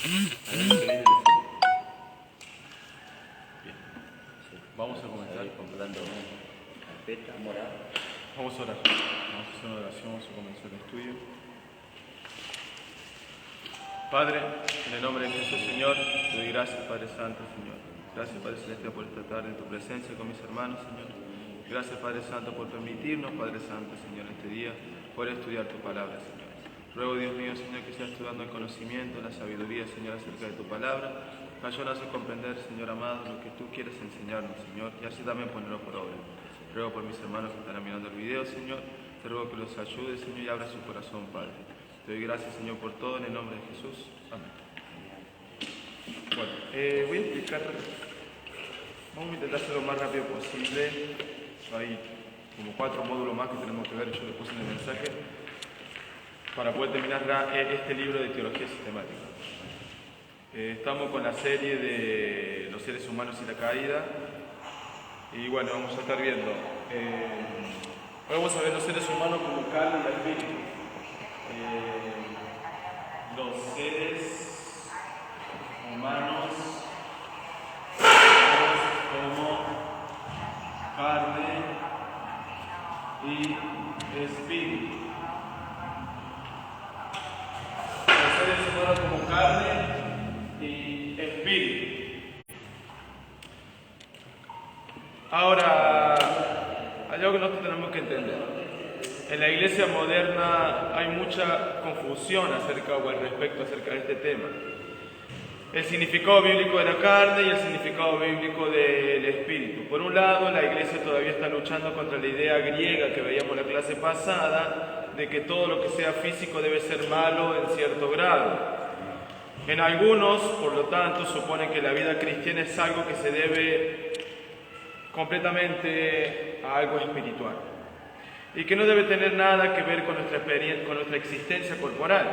Bien. Vamos a comenzar comprando carpeta, morada. Vamos a orar. Vamos a hacer una oración, vamos a comenzar el estudio. Padre, en el nombre de Jesús, Señor, te doy gracias, Padre Santo, Señor. Gracias, Padre Celestial, por esta tarde en tu presencia con mis hermanos, Señor. Gracias, Padre Santo, por permitirnos, Padre Santo, Señor, este día, poder estudiar tu palabra, Señor. Ruego, Dios mío, Señor, que seas tú dando el conocimiento, la sabiduría, Señor, acerca de tu palabra. Ayúdanos a comprender, Señor amado, lo que tú quieres enseñarnos, Señor, y así también ponerlo por obra. Ruego por mis hermanos que están mirando el video, Señor. Te ruego que los ayudes, Señor, y abra su corazón, Padre. Te doy gracias, Señor, por todo, en el nombre de Jesús. Amén. Bueno, voy a explicar. Vamos a intentar hacerlo lo más rápido posible. Hay como 4 módulos más que tenemos que ver, yo les puse en el mensaje, para poder terminar este libro de teología sistemática. Estamos con la serie de los seres humanos y la caída. Y bueno, vamos a estar viendo. Hoy vamos a ver los seres humanos como carne y espíritu. Los seres humanos como carne y espíritu. Los seres humanos como carne y espíritu. Ahora, hay algo que nosotros tenemos que entender. En la iglesia moderna hay mucha confusión respecto acerca de este tema. El significado bíblico de la carne y el significado bíblico del espíritu. Por un lado, la iglesia todavía está luchando contra la idea griega que veíamos en la clase pasada, de que todo lo que sea físico debe ser malo en cierto grado. En algunos, por lo tanto, suponen que la vida cristiana es algo que se debe completamente a algo espiritual y que no debe tener nada que ver con nuestra existencia corporal.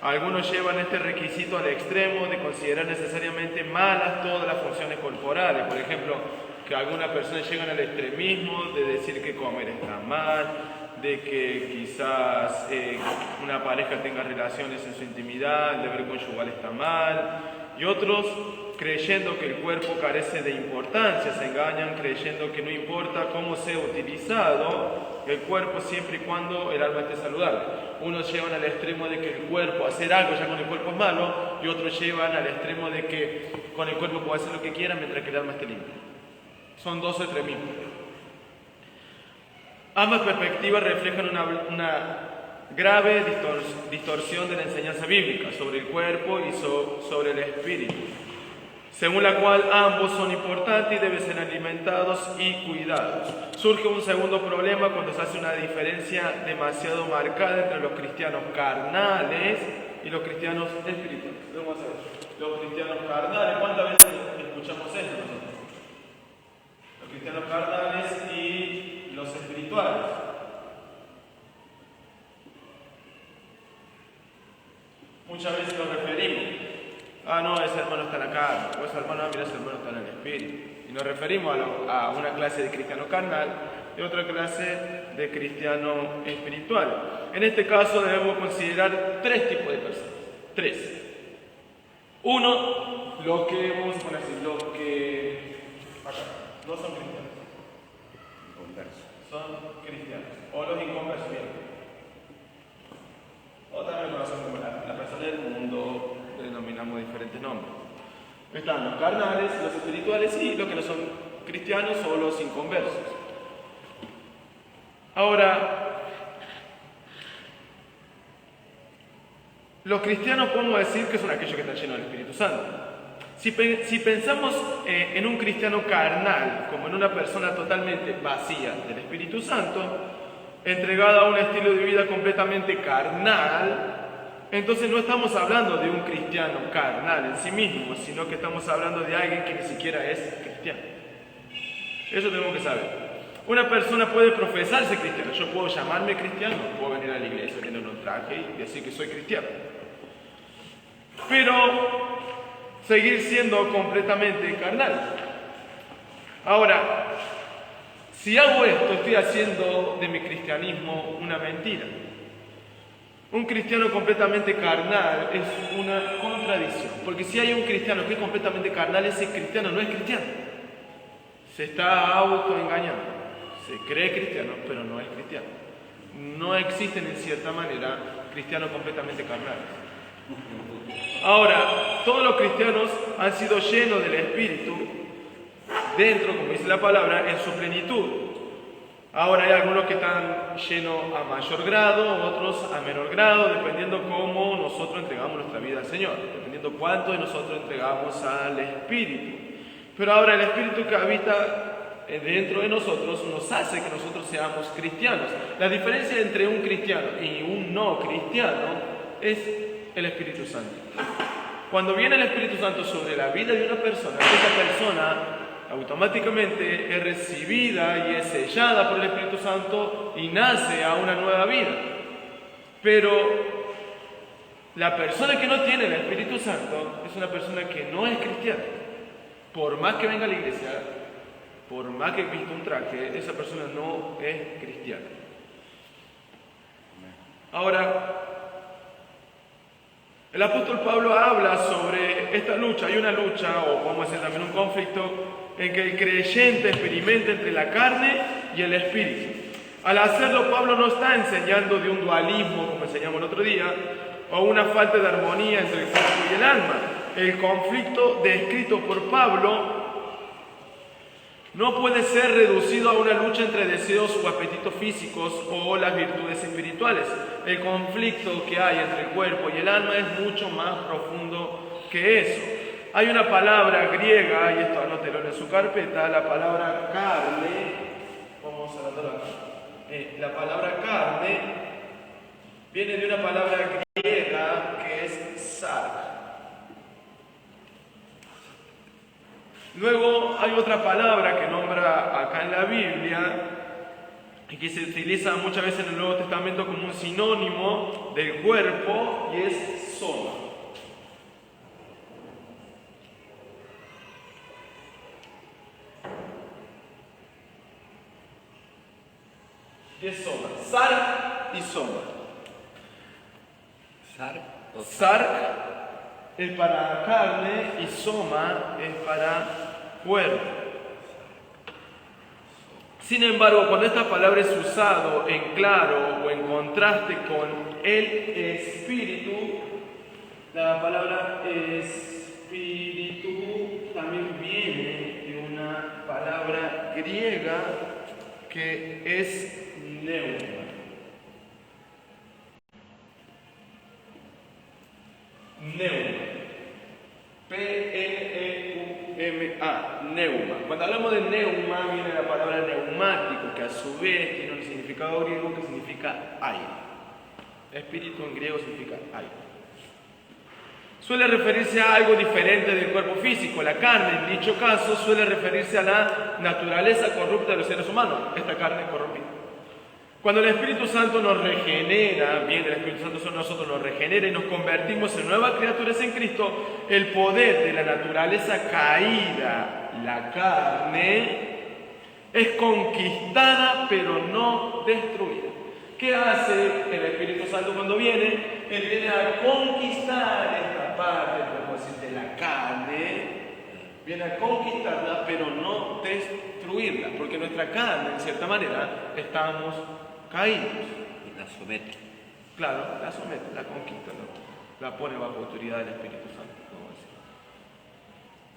Algunos llevan este requisito al extremo de considerar necesariamente malas todas las funciones corporales. Por ejemplo, que algunas personas llegan al extremismo de decir que comer está mal, de que quizás una pareja tenga relaciones en su intimidad, el deber conyugal está mal, y otros, creyendo que el cuerpo carece de importancia, se engañan creyendo que no importa cómo sea utilizado el cuerpo siempre y cuando el alma esté saludable. Unos llevan al extremo de que el cuerpo, hacer algo ya con el cuerpo es malo, y otros llevan al extremo de que con el cuerpo puede hacer lo que quiera mientras que el alma esté limpia. Son dos extremismos. Ambas perspectivas reflejan una grave distorsión de la enseñanza bíblica sobre el cuerpo y sobre el espíritu, según la cual ambos son importantes y deben ser alimentados y cuidados. Surge un segundo problema cuando se hace una diferencia demasiado marcada entre los cristianos carnales y los cristianos espirituales. Vamos a ver. Los cristianos carnales, ¿cuántas veces escuchamos esto nosotros? Los cristianos carnales y los espirituales. Muchas veces nos referimos. No, ese hermano está en la carne, o ese hermano, mira, ese hermano está en el espíritu. Y nos referimos a una clase de cristiano carnal y otra clase de cristiano espiritual. En este caso debemos considerar 3 tipos de personas. 3. Uno, los que, vamos a poner así, los que acá, no son cristianos. Inconversos. Son cristianos. O los inconversos, bien. O también conocen como la persona del mundo, denominamos diferentes nombres. Están los carnales, los espirituales y los que no son cristianos o los inconversos. Ahora, los cristianos podemos decir que son aquellos que están llenos del Espíritu Santo. Si pensamos en un cristiano carnal como en una persona totalmente vacía del Espíritu Santo, entregada a un estilo de vida completamente carnal, entonces no estamos hablando de un cristiano carnal en sí mismo, sino que estamos hablando de alguien que ni siquiera es cristiano. Eso tenemos que saber. Una persona puede profesarse cristiano. Yo puedo llamarme cristiano, puedo venir a la iglesia, tener un traje y decir que soy cristiano. Pero seguir siendo completamente carnal. Ahora, si hago esto, estoy haciendo de mi cristianismo una mentira. Un cristiano completamente carnal es una contradicción, porque si hay un cristiano que es completamente carnal, ese cristiano no es cristiano. Se está autoengañando, se cree cristiano, pero no es cristiano. No existen en cierta manera cristianos completamente carnales. Ahora, todos los cristianos han sido llenos del Espíritu, dentro, como dice la palabra, en su plenitud. Ahora hay algunos que están llenos a mayor grado, otros a menor grado, dependiendo cómo nosotros entregamos nuestra vida al Señor, dependiendo cuánto de nosotros entregamos al Espíritu. Pero ahora el Espíritu que habita dentro de nosotros nos hace que nosotros seamos cristianos. La diferencia entre un cristiano y un no cristiano es el Espíritu Santo. Cuando viene el Espíritu Santo sobre la vida de una persona, esa persona automáticamente es recibida y es sellada por el Espíritu Santo y nace a una nueva vida. Pero la persona que no tiene el Espíritu Santo es una persona que no es cristiana. Por más que venga a la iglesia, por más que vista un traje, esa persona no es cristiana. Ahora, el apóstol Pablo habla sobre esta lucha. Hay una lucha, o podemos decir también un conflicto, en que el creyente experimenta entre la carne y el espíritu. Al hacerlo, Pablo no está enseñando de un dualismo, como enseñamos el otro día, o una falta de armonía entre el cuerpo y el alma. El conflicto descrito por Pablo no puede ser reducido a una lucha entre deseos o apetitos físicos o las virtudes espirituales. El conflicto que hay entre el cuerpo y el alma es mucho más profundo que eso. Hay una palabra griega, y esto anótelo en su carpeta, la palabra carne. Vamos a anotarlo acá. La palabra carne viene de una palabra griega que es sarg. Luego hay otra palabra que nombra acá en la Biblia y que se utiliza muchas veces en el Nuevo Testamento como un sinónimo del cuerpo, y es soma. ¿Qué es soma? Sarg y soma. Sarg es para carne y soma es para cuerpo. Sin embargo, cuando esta palabra es usada en claro o en contraste con el espíritu, la palabra espíritu también viene de una palabra griega que es neuma. Neuma. P-N-E-U-M-A. Neuma. Cuando hablamos de neuma, viene la palabra neumático, que a su vez tiene un significado griego que significa aire. Espíritu en griego significa aire. Suele referirse a algo diferente del cuerpo físico. La carne, en dicho caso, suele referirse a la naturaleza corrupta de los seres humanos. Esta carne es corrompida. Cuando el Espíritu Santo nos regenera, viene el Espíritu Santo sobre nosotros, nos regenera y nos convertimos en nuevas criaturas en Cristo, el poder de la naturaleza caída, la carne, es conquistada pero no destruida. ¿Qué hace el Espíritu Santo cuando viene? Él viene a conquistar esta parte, podemos decir, de la carne. Viene a conquistarla, pero no destruirla, porque nuestra carne, en cierta manera, estamos caídos. Y la somete. Claro, la somete, la conquista, ¿no? La pone bajo autoridad del Espíritu Santo.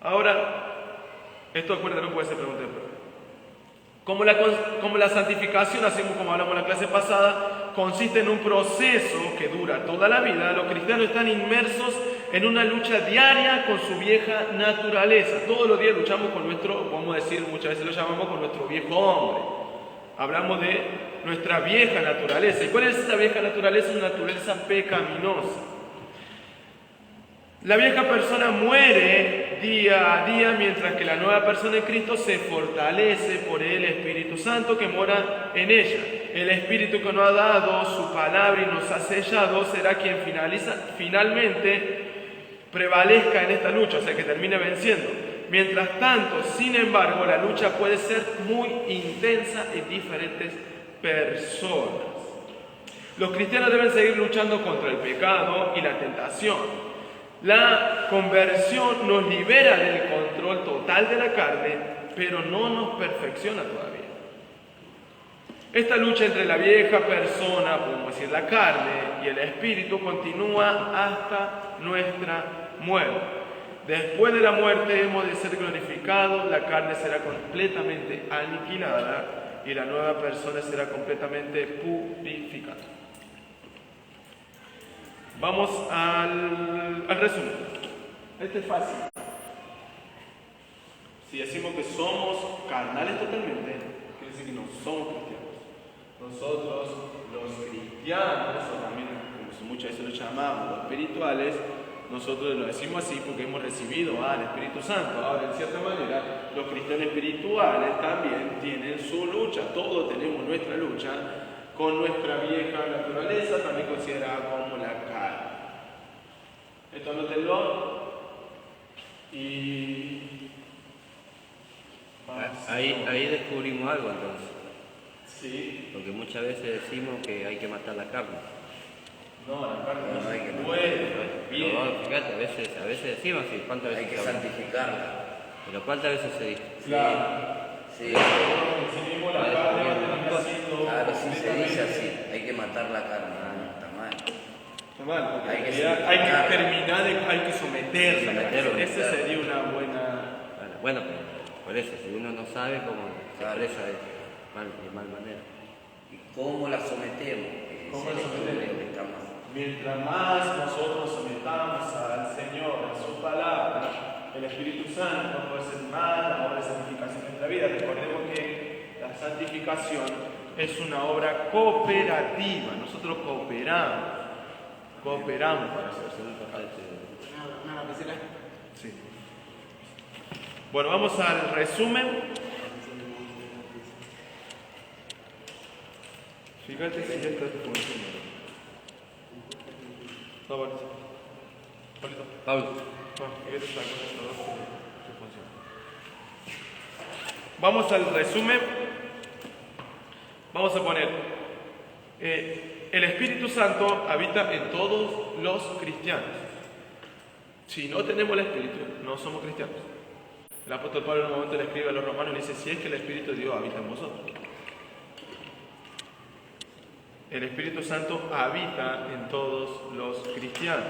Ahora, esto acuérdate, no puede ser pregunta de prueba. Como la santificación, así como hablamos en la clase pasada, consiste en un proceso que dura toda la vida, los cristianos están inmersos en una lucha diaria con su vieja naturaleza. Todos los días luchamos con nuestro, podemos decir, muchas veces lo llamamos con nuestro viejo hombre. Hablamos de nuestra vieja naturaleza. ¿Y cuál es esa vieja naturaleza? Una naturaleza pecaminosa. La vieja persona muere día a día, mientras que la nueva persona en Cristo se fortalece por el Espíritu Santo que mora en ella. El Espíritu que nos ha dado su palabra y nos ha sellado será quien finalmente prevalezca en esta lucha, o sea, que termine venciendo. Mientras tanto, sin embargo, la lucha puede ser muy intensa en diferentes personas. Los cristianos deben seguir luchando contra el pecado y la tentación. La conversión nos libera del control total de la carne, pero no nos perfecciona todavía. Esta lucha entre la vieja persona, podemos decir la carne, y el espíritu continúa hasta nuestra muerte. Después de la muerte hemos de ser glorificados, la carne será completamente aniquilada y la nueva persona será completamente purificada. Vamos al resumen. Este es fácil. Si decimos que somos carnales totalmente, quiere decir que no somos cristianos. Nosotros, los cristianos, o también como muchas veces lo llamamos, los espirituales, nosotros lo decimos así porque hemos recibido al Espíritu Santo. Ahora, en cierta manera, los cristianos espirituales también tienen su lucha. Todos tenemos nuestra lucha con nuestra vieja naturaleza, también considerada como la carne. Esto anótenlo. Y ahí descubrimos algo entonces. Sí. Porque muchas veces decimos que hay que matar la carne. No, la carne No hay que puede. Bien. Pero fíjate, a veces decimos así, ¿cuántas veces? Hay que santificarla. Pero ¿cuántas veces se dice? Claro. Sí. Decimos la carne va a terminar siendo. Claro, sí se dice así. Hay que matar la carne. No, está mal. Está mal, porque Hay que hay que santificarla. terminar, hay que someterla. Someterla. Esa sería una buena. Bueno, pero por eso, si uno no sabe cómo se Claro. expresa de mal manera. ¿Y cómo la sometemos? ¿Cómo Ese la es el sometemos? problema que estamos. Mientras más nosotros nos sometamos al Señor, a su palabra, el Espíritu Santo puede ser más la obra de santificación en nuestra vida. Recordemos que la santificación es una obra cooperativa. Nosotros cooperamos para ser santificados. Sí. Bueno, vamos al resumen. Fíjate si esto funciona. No, bueno. Pablo. Fíjate esta cosa, esto dos que funciona. Vamos al resumen. Vamos a poner, el Espíritu Santo habita en todos los cristianos. Si no tenemos el Espíritu, no somos cristianos. El apóstol Pablo en un momento le escribe a los romanos y le dice, si es que el Espíritu de Dios habita en vosotros. El Espíritu Santo habita en todos los cristianos.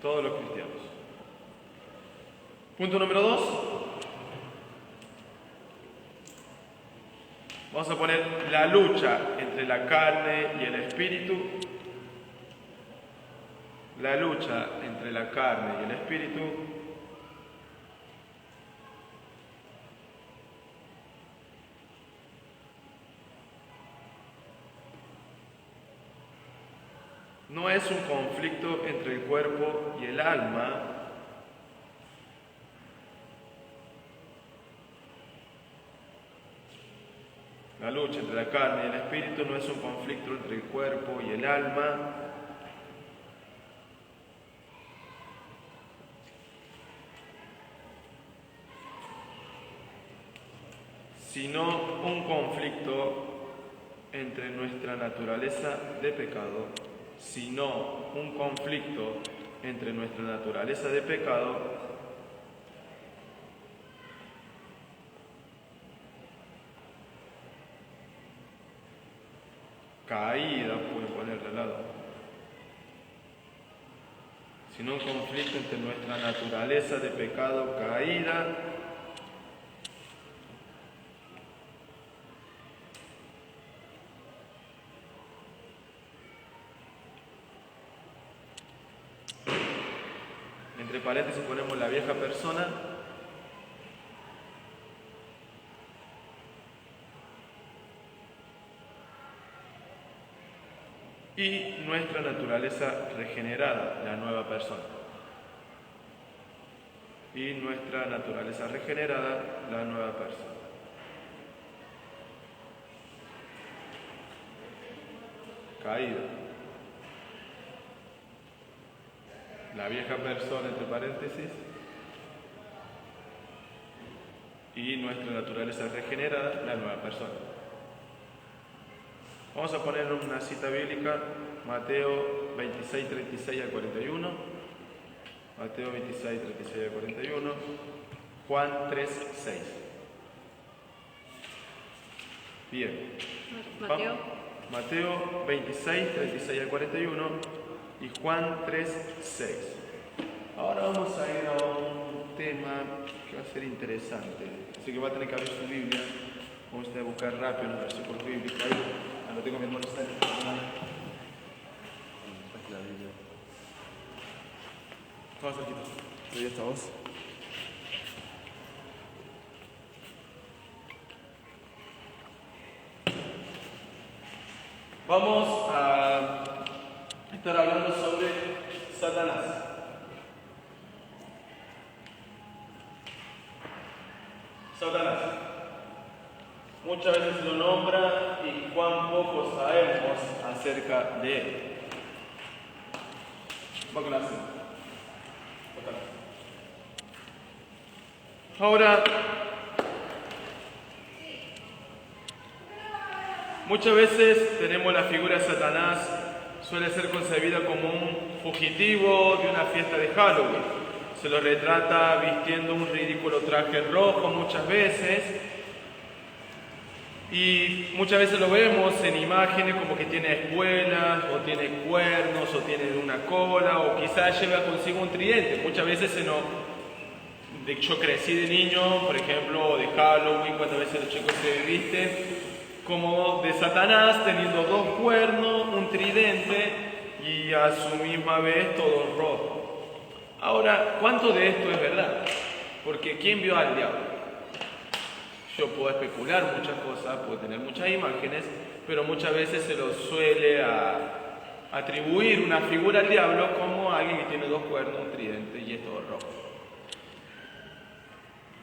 Todos los cristianos. Punto número 2. Vamos a poner la lucha entre la carne y el espíritu. La lucha entre la carne y el espíritu. No es un conflicto entre el cuerpo y el alma. La lucha entre la carne y el espíritu no es un conflicto entre el cuerpo y el alma. Sino un conflicto entre nuestra naturaleza de pecado, sino un conflicto entre nuestra naturaleza de pecado caída, puede ponerle al lado, sino un conflicto entre nuestra naturaleza de pecado caída entre paréntesis ponemos la vieja persona y nuestra naturaleza regenerada, la nueva persona. Y nuestra naturaleza regenerada, la nueva persona. Caída. la vieja persona, entre paréntesis, y nuestra naturaleza regenerada, la nueva persona. Vamos a poner una cita bíblica, Mateo 26, 36 al 41, Mateo 26, 36 al 41, Juan 3, 6. Bien. Mateo. Mateo 26, 36 al 41 y Juan 3, 6. Ahora vamos a ir a un tema que va a ser interesante. Así que va a tener que abrir su Biblia. Vamos a buscar rápido los versículos bíblicos. Ahí lo tengo memorizado. Vamos aquí. ¿Ahí está vos? Vamos a estar hablando sobre Satanás. Satanás. Muchas veces lo nombra y cuán poco sabemos acerca de él. Ahora, muchas veces tenemos la figura de Satanás, suele ser concebida como un fugitivo de una fiesta de Halloween. Se lo retrata vistiendo un ridículo traje rojo muchas veces. Y muchas veces lo vemos en imágenes como que tiene espuelas, o tiene cuernos, o tiene una cola, o quizás lleva consigo un tridente. Muchas veces yo crecí de niño, por ejemplo, de Halloween, cuántas veces los chicos se visten como de Satanás, teniendo dos cuernos, un tridente y a su misma vez todo rojo. Ahora, ¿cuánto de esto es verdad? Porque ¿quién vio al diablo? Yo puedo especular muchas cosas, puedo tener muchas imágenes, pero muchas veces se lo suele atribuir una figura al diablo como alguien que tiene dos cuernos, un tridente y es todo rojo.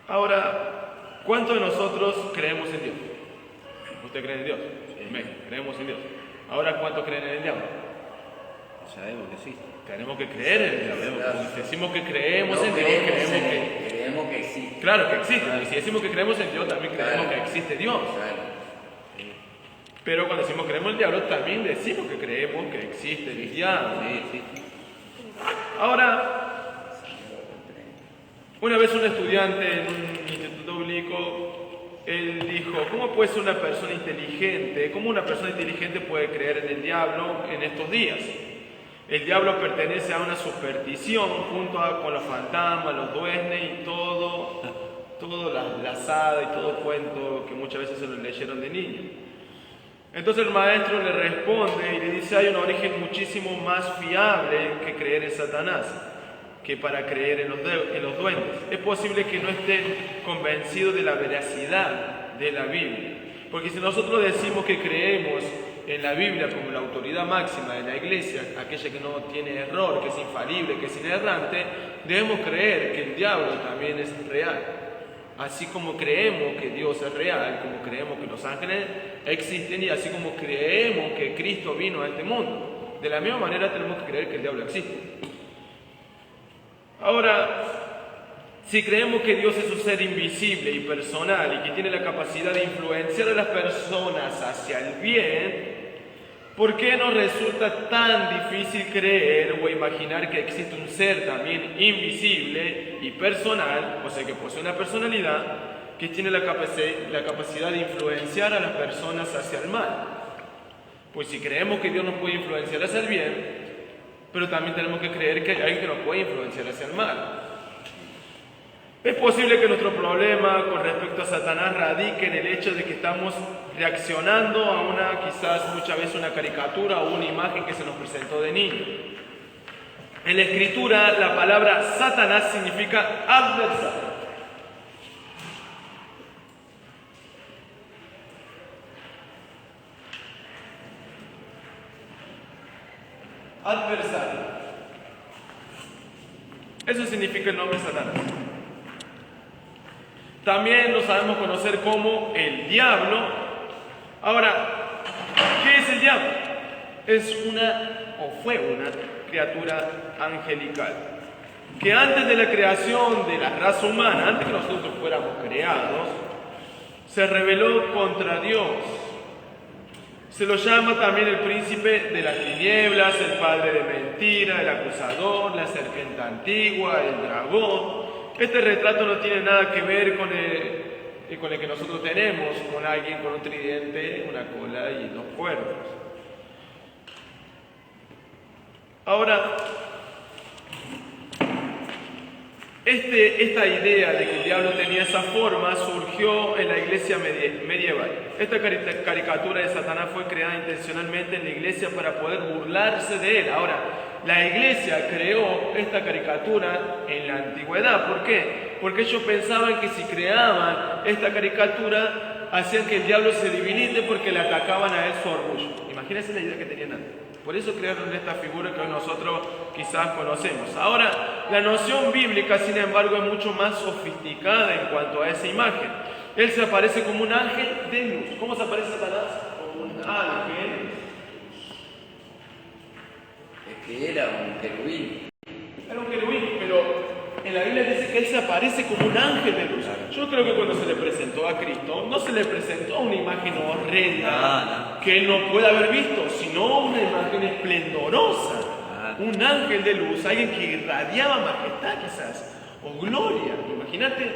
Ahora, ¿cuántos de nosotros creemos en Dios? ¿Usted cree en Dios? Sí. Creemos en Dios. Ahora, ¿cuántos creen en el diablo? Sabemos que sí. Tenemos que creer en el diablo. Cuando decimos que creemos en Dios, creemos que existe. Claro que existe. Claro. Y si decimos que creemos en Dios, también creemos que existe Dios. Claro. Pero cuando decimos creemos en el diablo, también decimos que creemos que existe el diablo. Sí. Ahora, una vez un estudiante en un instituto bíblico, él dijo, ¿cómo puede ser una persona inteligente? ¿Cómo una persona inteligente puede creer en el diablo en estos días? El diablo pertenece a una superstición junto con los fantasmas, los duendes y todo la hadas y todo cuento que muchas veces se lo leyeron de niño. Entonces el maestro le responde y le dice, hay un origen muchísimo más fiable que creer en Satanás que para creer en los duendes. Es posible que no estén convencidos de la veracidad de la Biblia. Porque si nosotros decimos que creemos en la Biblia como la autoridad máxima de la Iglesia, aquella que no tiene error, que es infalible, que es inerrante, debemos creer que el diablo también es real. Así como creemos que Dios es real, como creemos que los ángeles existen y así como creemos que Cristo vino a este mundo. De la misma manera tenemos que creer que el diablo existe. Ahora, si creemos que Dios es un ser invisible y personal y que tiene la capacidad de influenciar a las personas hacia el bien, ¿por qué nos resulta tan difícil creer o imaginar que existe un ser también invisible y personal, o sea que posee una personalidad, que tiene la capacidad de influenciar a las personas hacia el mal? Pues si creemos que Dios nos puede influenciar hacia el bien, pero también tenemos que creer que hay alguien que nos puede influenciar hacia el mal. Es posible que nuestro problema con respecto a Satanás radique en el hecho de que estamos reaccionando a quizás muchas veces una caricatura o una imagen que se nos presentó de niño. En la Escritura, la palabra Satanás significa adversario. Adversario. Eso significa el nombre Satanás. También lo sabemos conocer como el diablo. Ahora, ¿qué es el diablo? Es fue una criatura angelical, que antes de la creación de la raza humana, antes que nosotros fuéramos creados, se rebeló contra Dios. Se lo llama también el príncipe de las tinieblas, el padre de mentira, el acusador, la serpiente antigua, el dragón. Este retrato no tiene nada que ver con el que nosotros tenemos, con alguien con un tridente, una cola y dos cuernos. Ahora, esta idea de que el diablo tenía esa forma surgió en la iglesia medieval. Esta caricatura de Satanás fue creada intencionalmente en la iglesia para poder burlarse de él. Ahora, la iglesia creó esta caricatura en la antigüedad. ¿Por qué? Porque ellos pensaban que si creaban esta caricatura, hacían que el diablo se debilite porque le atacaban a él su orgullo. Imagínense la idea que tenían antes. Por eso crearon esta figura que hoy nosotros quizás conocemos. Ahora, la noción bíblica, sin embargo, es mucho más sofisticada en cuanto a esa imagen. Él se aparece como un ángel de luz. ¿Cómo se aparece Satanás? Como un ángel. Es que era un querubín. Era un querubín, pero en la Biblia dice que él se aparece como un ángel de luz. Yo creo que cuando se le presentó a Cristo, no se le presentó una imagen horrenda que él no pueda haber visto, sino una imagen esplendorosa. Un ángel de luz, alguien que irradiaba majestad quizás, o gloria. Imagínate,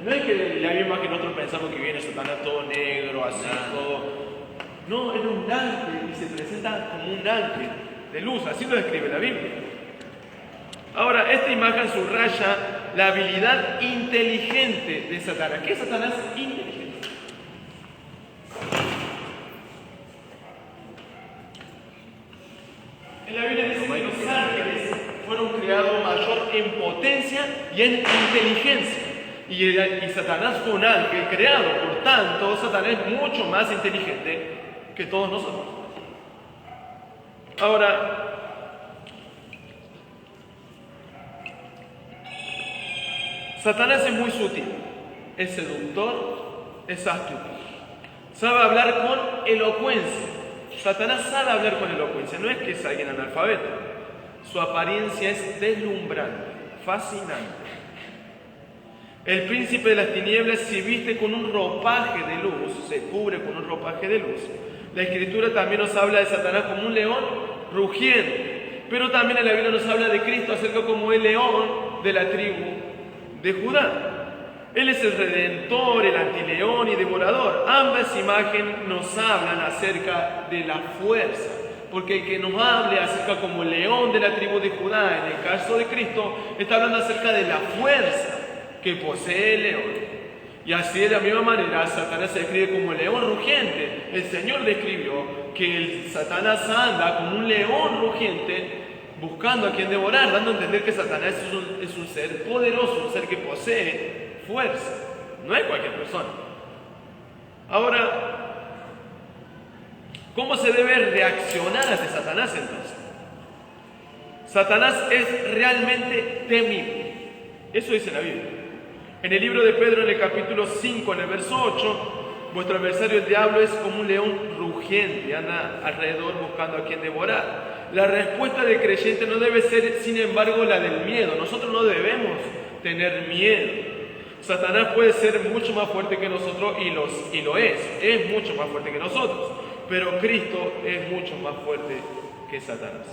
no es que la misma que nosotros pensamos que viene Satanás todo negro, así, todo. No, era un ángel y se presenta como un ángel de luz, así lo describe la Biblia. Ahora, esta imagen subraya la habilidad inteligente de Satanás. ¿Qué es Satanás inteligente? En la Biblia dice que los ángeles fueron creados mayor en potencia y en inteligencia. Y Satanás fue un ángel creado, por tanto, Satanás es mucho más inteligente que todos nosotros. Ahora, Satanás es muy sutil, es seductor, es astuto. Sabe hablar con elocuencia. Satanás sabe hablar con elocuencia, no es que es alguien analfabeto. Su apariencia es deslumbrante, fascinante. El príncipe de las tinieblas se viste con un ropaje de luz, se cubre con un ropaje de luz. La Escritura también nos habla de Satanás como un león rugiente, pero también en la Biblia nos habla de Cristo acerca como el león de la tribu de Judá. Él es el redentor, el antileón y devorador. Ambas imágenes nos hablan acerca de la fuerza, porque el que nos hable acerca como león de la tribu de Judá, en el caso de Cristo, está hablando acerca de la fuerza que posee el león. Y así de la misma manera Satanás se describe como el león rugiente. El Señor describió que el Satanás anda como un león rugiente buscando a quien devorar, dando a entender que Satanás es un ser poderoso, un ser que posee fuerza, no es cualquier persona. Ahora, ¿cómo se debe reaccionar ante Satanás entonces? Satanás es realmente temible, eso dice la Biblia. En el libro de Pedro, en el capítulo 5, en el verso 8, vuestro adversario el diablo es como un león rugiente, anda alrededor buscando a quien devorar. La respuesta del creyente no debe ser, sin embargo, la del miedo. Nosotros no debemos tener miedo. Satanás puede ser mucho más fuerte que nosotros y lo es mucho más fuerte que nosotros, pero Cristo es mucho más fuerte que Satanás.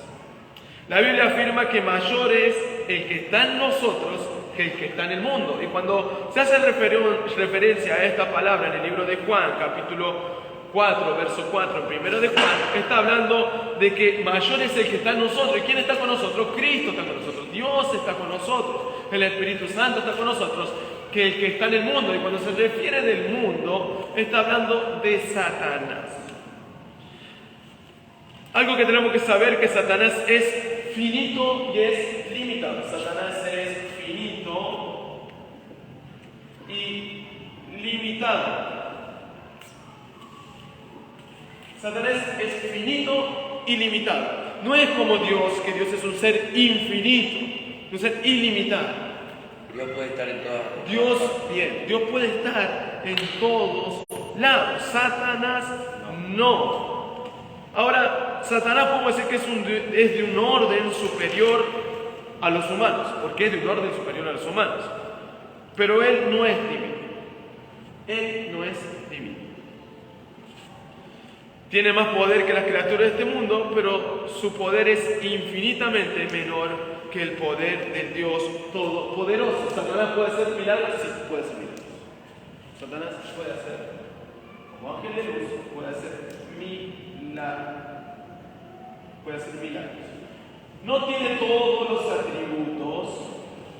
La Biblia afirma que mayor es el que está en nosotros que el que está en el mundo. Y cuando se hace referencia a esta palabra en el libro de Juan, capítulo 4, verso 4, primero de Juan, está hablando de que mayor es el que está en nosotros. ¿Y quién está con nosotros? Cristo está con nosotros, Dios está con nosotros, el Espíritu Santo está con nosotros, que el que está en el mundo. Y cuando se refiere del mundo, está hablando de Satanás. Algo que tenemos que saber, que Satanás es finito y es limitado. Satanás es finito y limitado. Satanás es finito y limitado. No es como Dios, que Dios es un ser infinito, un ser ilimitado. Dios puede estar en todas partes. Dios puede estar en todos lados. Satanás no. Ahora, Satanás podemos decir que es de un orden superior a los humanos, porque es de un orden superior a los humanos. Pero él no es divino. Él no es divino. Tiene más poder que las criaturas de este mundo, pero su poder es infinitamente menor que el poder del Dios Todopoderoso. ¿Satanás puede hacer milagros? Sí, puede hacer milagros. Satanás puede hacer, como ángel de luz, puede hacer milagros. Puede hacer milagros. No tiene todos los atributos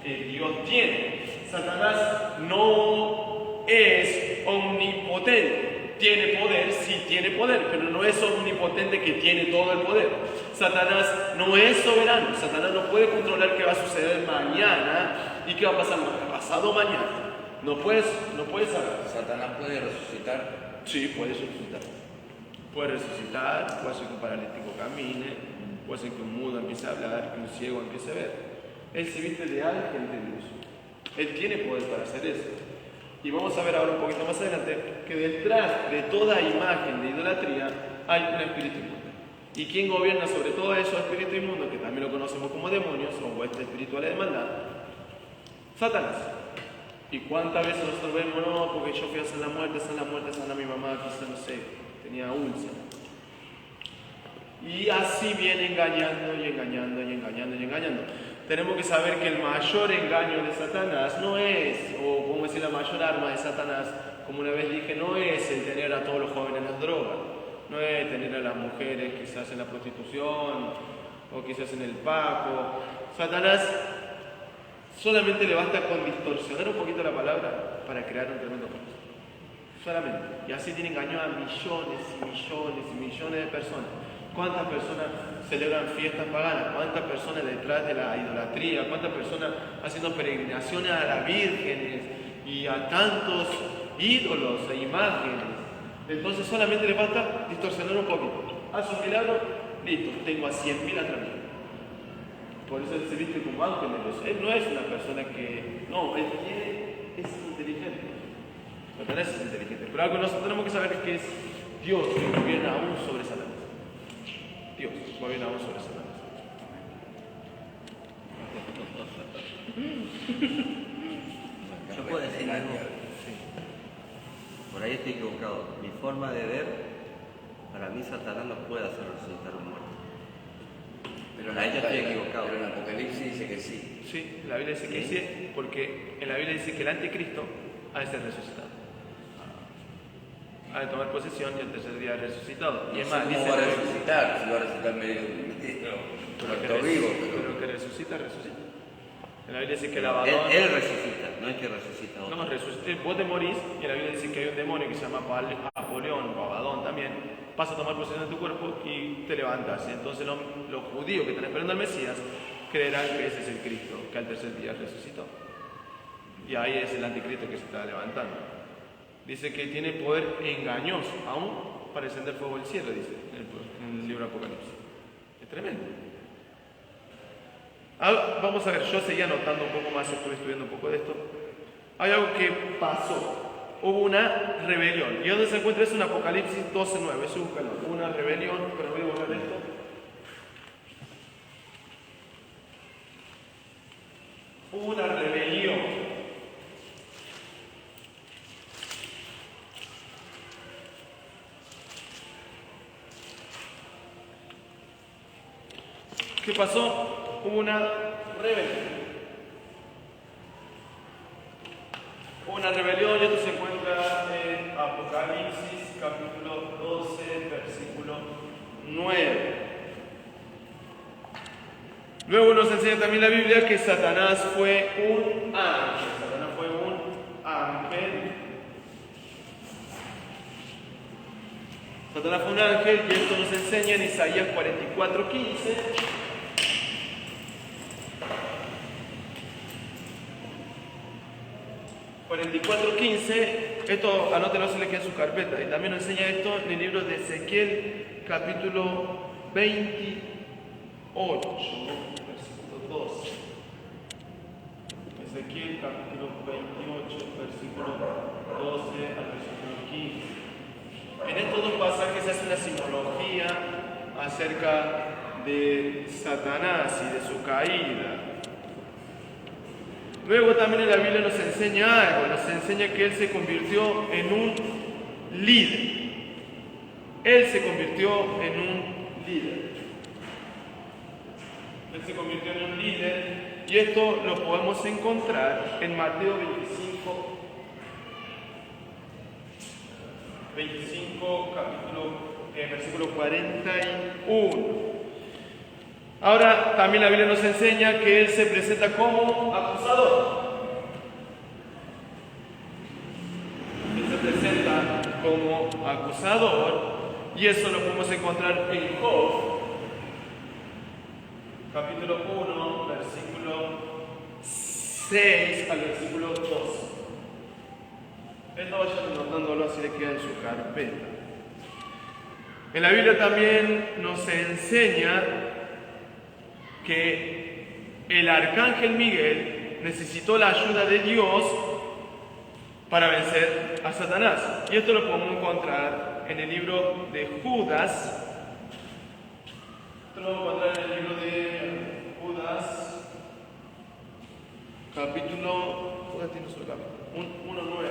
que Dios tiene. Satanás no es omnipotente. Tiene poder, sí tiene poder, pero no es omnipotente que tiene todo el poder. Satanás no es soberano. Satanás no puede controlar qué va a suceder mañana y qué va a pasar pasado mañana. No puede saber. ¿Satanás puede resucitar? Sí, puede resucitar. Puede resucitar, puede hacer que un paralítico camine, puede hacer que un mudo empiece a hablar, que un ciego empiece a ver. Él se viste de ángel de luz. Él tiene poder para hacer eso. Y vamos a ver ahora un poquito más adelante que detrás de toda imagen de idolatría hay un espíritu inmundo. ¿Y quién gobierna sobre todo esos espíritus inmundos, que también lo conocemos como demonios o huestes espirituales de maldad? Satanás. ¿Y cuántas veces nosotros vemos, no, porque yo fui a hacer la muerte, sana mi mamá, quizás no sé, tenía úlcera? Y así viene engañando y engañando y engañando y engañando. Tenemos que saber que el mayor engaño de Satanás no es, o podemos decir la mayor arma de Satanás, como una vez dije, no es el tener a todos los jóvenes en las drogas, no es tener a las mujeres quizás en la prostitución o quizás en el paco. Satanás solamente le basta con distorsionar un poquito la palabra para crear un tremendo caos. Solamente. Y así tiene engañado a millones y millones y millones de personas. ¿Cuántas personas celebran fiestas paganas? ¿Cuántas personas detrás de la idolatría? ¿Cuántas personas haciendo peregrinaciones a las vírgenes y a tantos ídolos e imágenes? Entonces solamente le basta distorsionar un poquito. Hace un milagro, listo, tengo a 100.000 atrás mío. Por eso él se viste como ángel de luz. Él no es una persona que... No, él es inteligente. Satanás es inteligente. Pero algo que nosotros tenemos que saber es que es Dios que gobierna aún sobre Satanás. Dios gobierna aún sobre Satanás. Yo puedo decir algo. Por ahí estoy equivocado. Mi forma de ver, para mí Satanás no puede hacer resucitar un muerto. Pero Ahí yo estoy equivocado. Pero en Apocalipsis dice que sí. Sí, la Biblia dice que sí, porque en la Biblia dice que el anticristo ha de ser resucitado. Ha de tomar posesión y el tercer día resucitado. Y es más, dice... ¿Cómo va a resucitar? Si va a resucitar medio vivo. Pero que resucita. En la Biblia dice que el Abadón... Él resucita, no es que resucita otro. No, resucita. Vos te morís y en la Biblia dice que hay un demonio que se llama Apolión o Abadón también. Pasa a tomar posesión de tu cuerpo y te levantas. Entonces los judíos que están esperando al Mesías creerán que ese es el Cristo, que al tercer día resucitó. Y ahí es el anticristo que se está levantando. Dice que tiene poder engañoso, aún para encender fuego del cielo, dice en el libro Apocalipsis. Es tremendo. Vamos a ver, yo seguía anotando un poco más, estuve estudiando un poco de esto. Hay algo que pasó. Hubo una rebelión. ¿Y dónde se encuentra eso? En Apocalipsis 12:9. Eso búscalo. Hubo una rebelión, pero voy a borrar esto. Hubo una rebelión. ¿Qué pasó? Hubo una rebelión. Una rebelión, y esto se encuentra en Apocalipsis capítulo 12, versículo 9. Luego nos enseña también la Biblia que Satanás fue un ángel. Satanás fue un ángel. Satanás fue un ángel, y esto nos enseña en Isaías 44:15. Esto anótelo, se le queda en su carpeta. Y también nos enseña esto en el libro de Ezequiel, capítulo 28, versículo 12. Ezequiel, capítulo 28, versículo 12 al versículo 15. En estos dos pasajes se hace una simbología acerca de Satanás y de su caída. Luego también en la Biblia nos enseña algo, nos enseña que él se convirtió en un líder. Él se convirtió en un líder. Él se convirtió en un líder y esto lo podemos encontrar en Mateo 25 versículo 41. Ahora también la Biblia nos enseña que él se presenta como acusador. Él se presenta como acusador y eso lo podemos encontrar en Job, capítulo 1, versículo 6 al versículo 12. Esto vayan anotándolo así le queda en su carpeta. En la Biblia también nos enseña que el arcángel Miguel necesitó la ayuda de Dios para vencer a Satanás. Y esto lo podemos encontrar en el libro de Judas. Esto lo vamos a encontrar en el libro de Judas, Judas tiene un solo capítulo, 1:9.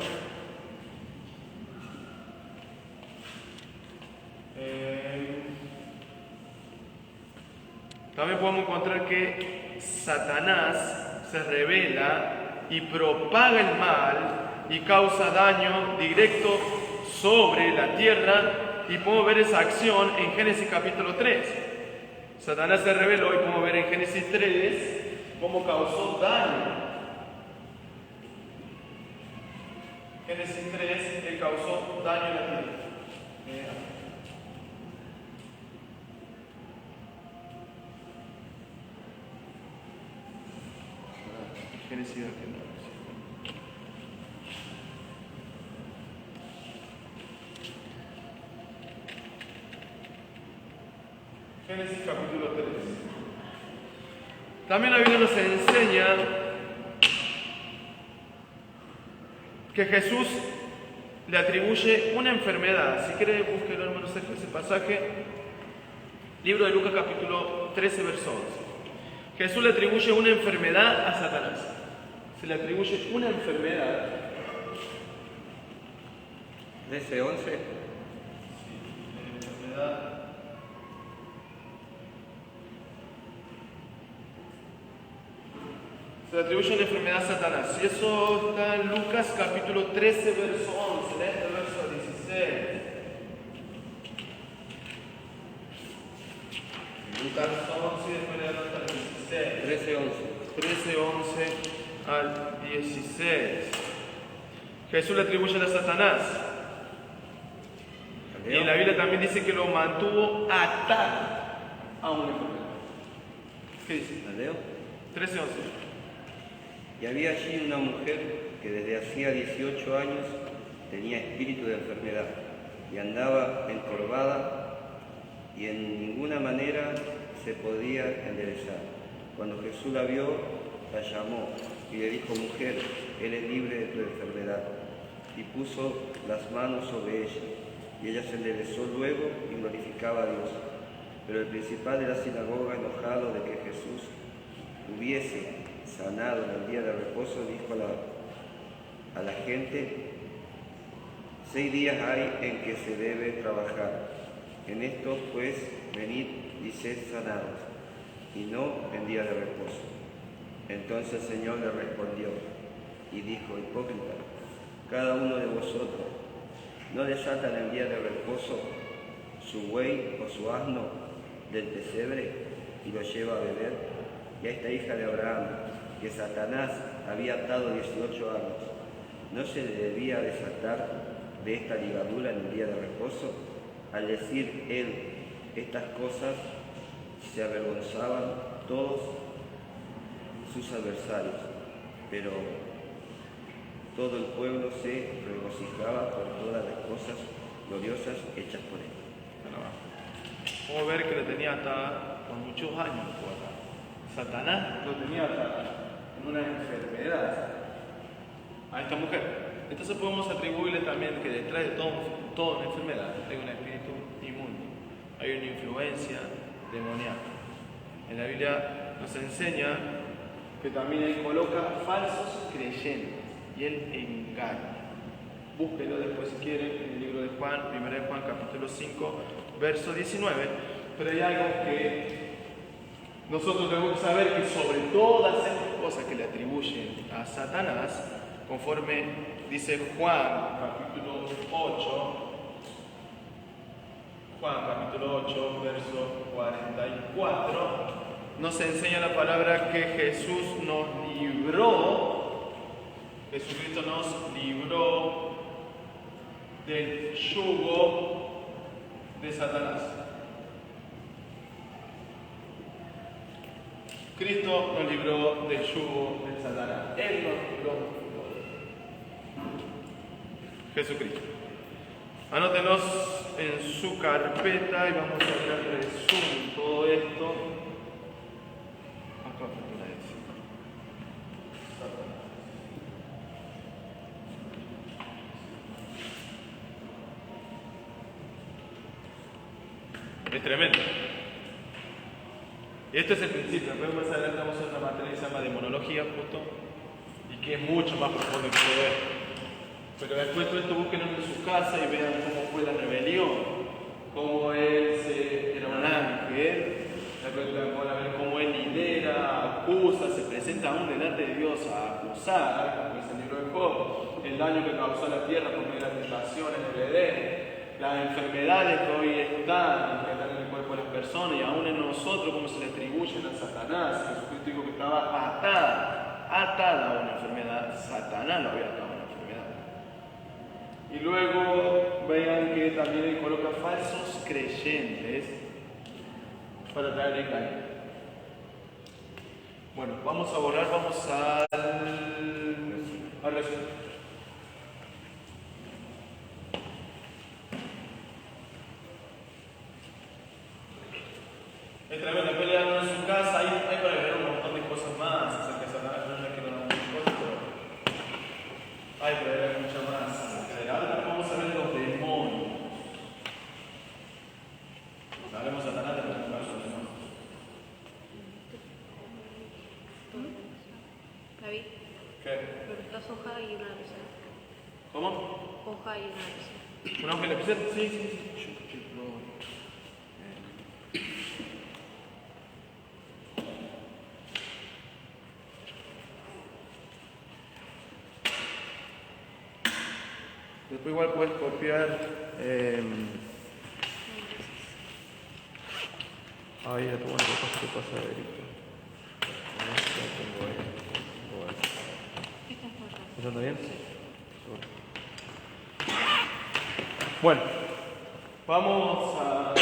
También podemos encontrar que Satanás se revela y propaga el mal y causa daño directo sobre la tierra, y podemos ver esa acción en Génesis capítulo 3. Satanás se reveló y podemos ver en Génesis 3 cómo causó daño. Génesis 3, él causó daño en la tierra. Génesis capítulo 3. También la Biblia nos enseña que Jesús le atribuye una enfermedad. Si quiere, búsquelo, hermanos, ese pasaje. Libro de Lucas capítulo 13, verso 11. Jesús le atribuye una enfermedad a Satanás. Se le atribuye una enfermedad. 13:11. Enfermedad. Se le atribuye una enfermedad a Satanás. Y eso está en Lucas capítulo 13, verso 11. Leer el verso 16. Lucas 11, después le hasta el 16. 13:11 al 16. Jesús le atribuye a Satanás. Y en la Biblia también dice que lo mantuvo atado a una enfermedad. ¿Qué dice? ¿Leo? 13:11. Y había allí una mujer que desde hacía 18 años tenía espíritu de enfermedad y andaba encorvada y en ninguna manera se podía enderezar. Cuando Jesús la vio, la llamó y le dijo: mujer, eres libre de tu enfermedad. Y puso las manos sobre ella, y ella se enderezó luego y glorificaba a Dios. Pero el principal de la sinagoga, enojado de que Jesús hubiese sanado en el día de reposo, dijo a la gente: 6 días hay en que se debe trabajar. En esto pues venid y sed sanados, y no en día de reposo. Entonces el Señor le respondió y dijo: hipócrita, cada uno de vosotros no desata en el día de reposo su buey o su asno del pesebre y lo lleva a beber. Y a esta hija de Abraham, que Satanás había atado 18 años, ¿no se le debía desatar de esta ligadura en el día de reposo? Al decir él estas cosas, se avergonzaban todos sus adversarios, pero todo el pueblo se regocijaba por todas las cosas gloriosas hechas por él. Podemos ver que lo tenía atada por muchos años. Satanás lo tenía atada en una enfermedad a esta mujer. Entonces podemos atribuirle también que detrás de toda una enfermedad hay un espíritu inmundo, hay una influencia demoníaca. En la Biblia nos enseña que también Él coloca falsos creyentes y Él engaña. Búsquelo después si quieren en el libro de Juan, 1 de Juan capítulo 5, verso 19. Pero hay algo que nosotros debemos saber, que sobre todas estas cosas que le atribuyen a Satanás, conforme dice Juan capítulo 8, verso 44, nos enseña la palabra que Jesús nos libró, Jesucristo nos libró del yugo de Satanás. Cristo nos libró del yugo de Satanás. Él nos libró. Jesucristo. Anótenos en su carpeta y vamos a ver el resumen de todo esto. Acá la dice. Es tremendo. Y este es el principio. Después más adelante vamos a hacer una materia que se llama demonología, justo, y que es mucho más profundo que todo esto. Pero después todo esto búsquenlo en su casa y vean cómo fue la rebelión, cómo él era un ángel, van a ver cómo él lidera, acusa, se presenta aún delante de Dios a acusar, como dice el libro de Job, el daño que causó a la tierra por medio de la tentación en el Edén, las enfermedades que hoy están en el cuerpo de las personas y aún en nosotros, cómo se le atribuyen a Satanás. Jesucristo dijo que estaba atada a una enfermedad. Satanás lo había atado a una enfermedad. Y luego vean que también él coloca falsos creyentes para traer engaño. Bueno, vamos a borrar, vamos al resumen. Es tremendo, después le dan en su casa, hay para ver un montón de cosas más acerca de Satanás, no es que no dan muchas cosas, pero hay para ver muchas más. Ahora vamos a ver los demonios. Hablemos de Satanás de los demonios. David, ¿Qué? ¿preguntas hoja y una lapicera? ¿Cómo? Hoja y una lapicera. ¿Una hoja de lapicera? Sí. Después igual puedes copiar ahí a tu bueno, ¿qué pasa, Erika? ¿Eso está bien? Bueno, vamos a...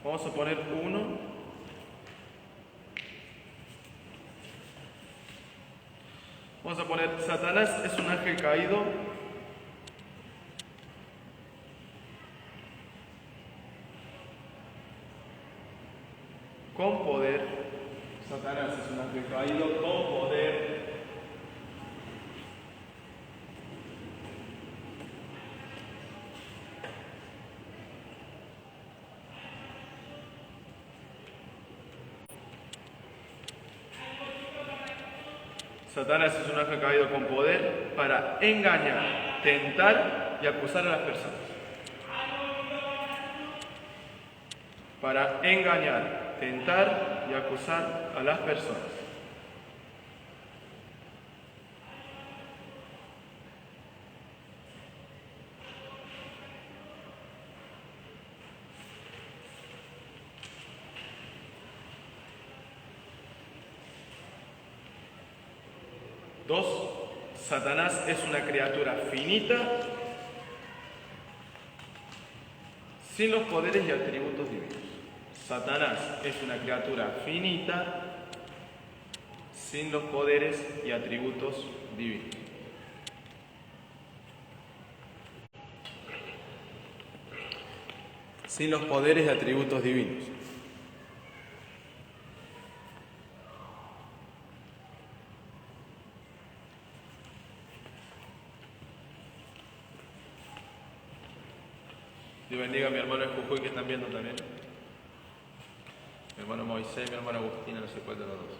Vamos a poner 1. Vamos a poner, Satanás es un ángel caído con poder. Satanás es un ángel caído con poder. Satanás es un ángel caído con poder para engañar, tentar y acusar a las personas. Para engañar, tentar y acusar a las personas. Dos, Satanás es una criatura finita, sin los poderes y atributos divinos. Satanás es una criatura finita, sin los poderes y atributos divinos. sin los poderes y atributos divinos. Dios bendiga a mi hermano de Jujuy que están viendo también. Mi hermano Moisés, mi hermano Agustina, no sé cuál de los dos.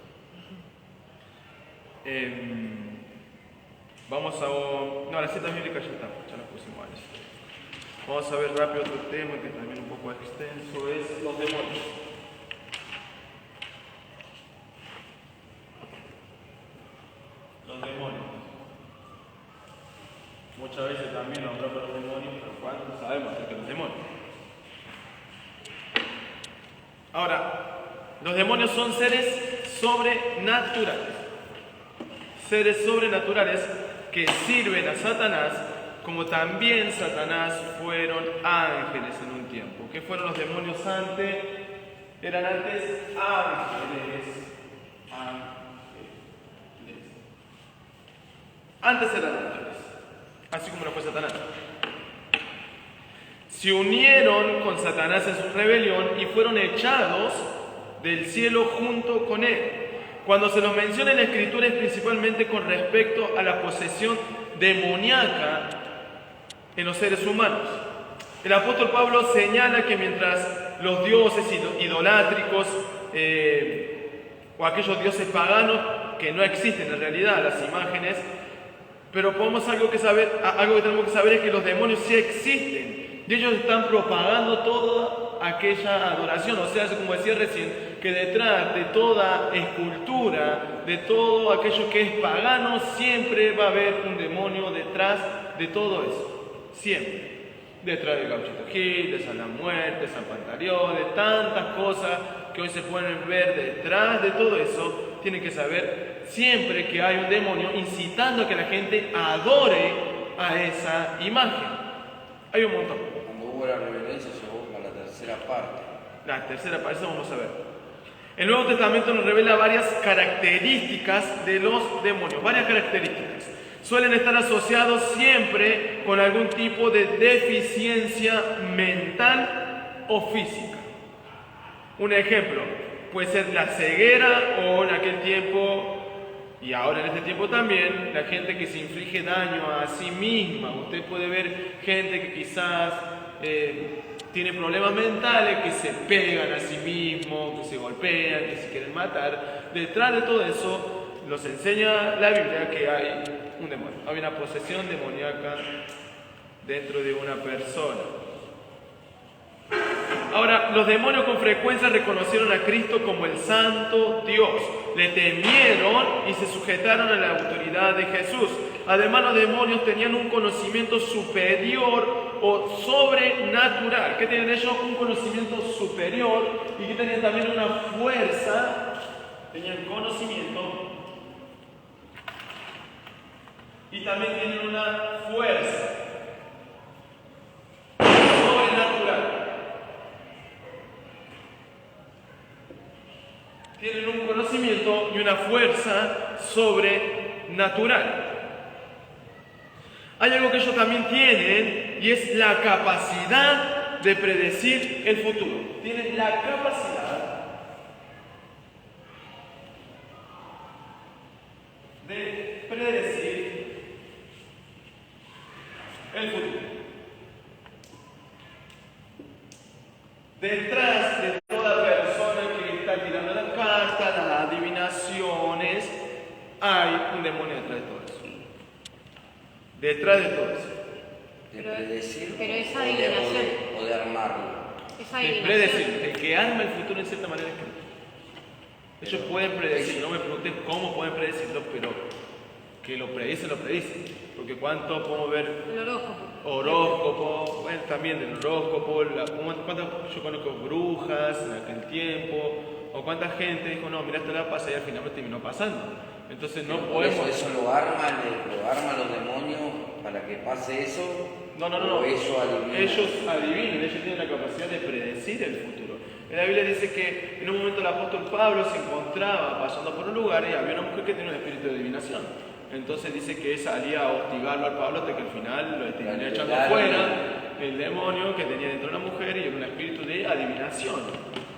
Vamos a... No, las citas bíblicas ya están, ya las pusimos ahí. Vamos a ver rápido otro tema que también es un poco extenso, es los demonios. Los demonios. Muchas veces también nombramos los demonios, pero ¿cuánto sabemos acerca de los demonios? Ahora, los demonios son seres sobrenaturales. Seres sobrenaturales que sirven a Satanás, como también Satanás fueron ángeles en un tiempo. ¿Qué fueron los demonios antes? Eran antes ángeles. Antes eran ángeles, así como lo fue Satanás. Se unieron con Satanás en su rebelión y fueron echados del cielo junto con él. Cuando se los menciona en la Escritura es principalmente con respecto a la posesión demoníaca en los seres humanos. El apóstol Pablo señala que mientras los dioses idolátricos o aquellos dioses paganos que no existen en realidad, las imágenes, pero algo que tenemos que saber es que los demonios sí existen y ellos están propagando toda aquella adoración. O sea, como decía recién, que detrás de toda escultura, de todo aquello que es pagano, siempre va a haber un demonio detrás de todo eso. Siempre. Detrás de Gauchito Gil, de San La Muerte, San Pantaleón, de tantas cosas que hoy se pueden ver detrás de todo eso, tienen que saber siempre que hay un demonio incitando a que la gente adore a esa imagen. Hay un montón. Cuando hubo la rebelión se llevó a la tercera parte. La tercera parte, eso vamos a ver. El Nuevo Testamento nos revela varias características de los demonios, varias características. Suelen estar asociados siempre con algún tipo de deficiencia mental o física. Un ejemplo puede ser la ceguera o en aquel tiempo, y ahora en este tiempo también, la gente que se inflige daño a sí misma. Usted puede ver gente que quizás tiene problemas mentales, que se pegan a sí mismos, que se golpean, que se quieren matar. Detrás de todo eso nos enseña la Biblia que hay un demonio, hay una posesión demoníaca dentro de una persona. Ahora, los demonios con frecuencia reconocieron a Cristo como el Santo Dios, le temieron y se sujetaron a la autoridad de Jesús. Además, los demonios tenían un conocimiento superior o sobrenatural. ¿Qué tienen ellos? Un conocimiento superior y que tenían también una fuerza, tenían conocimiento y también tienen una fuerza sobrenatural. Tienen un conocimiento y una fuerza sobrenatural. Hay algo que ellos también tienen y es la capacidad de predecir el futuro. Tienen la capacidad de predecir el futuro. Detrás de toda persona que está tirando la carta, las adivinaciones, hay un demonio detrás de todo eso. Detrás de todo eso. De predecir pero esa o de adivinación. o de armarlo. Esa Es adivinación. predecir. El que arma el futuro en cierta manera es Cristo. Ellos pueden predecir, no me pregunten cómo pueden predecirlo, pero que lo predicen, lo predicen. Porque cuánto podemos ver El horóscopo. horóscopo, bueno, también del horóscopo, cuántas yo conozco brujas en aquel tiempo, o cuánta gente dijo, no, mira, esto le va a pasar y al final no terminó pasando. Entonces no Por podemos... Eso lo arma los demonios para que pase eso. No. O ellos adivinan, ellos tienen la capacidad de predecir el futuro. En la Biblia dice que en un momento el apóstol Pablo se encontraba pasando por un lugar y había una mujer que tenía un espíritu de adivinación. Entonces dice que salía a hostigarlo al Pablo hasta que al final lo terminó echando afuera el demonio que tenía dentro de la mujer y era un espíritu de adivinación.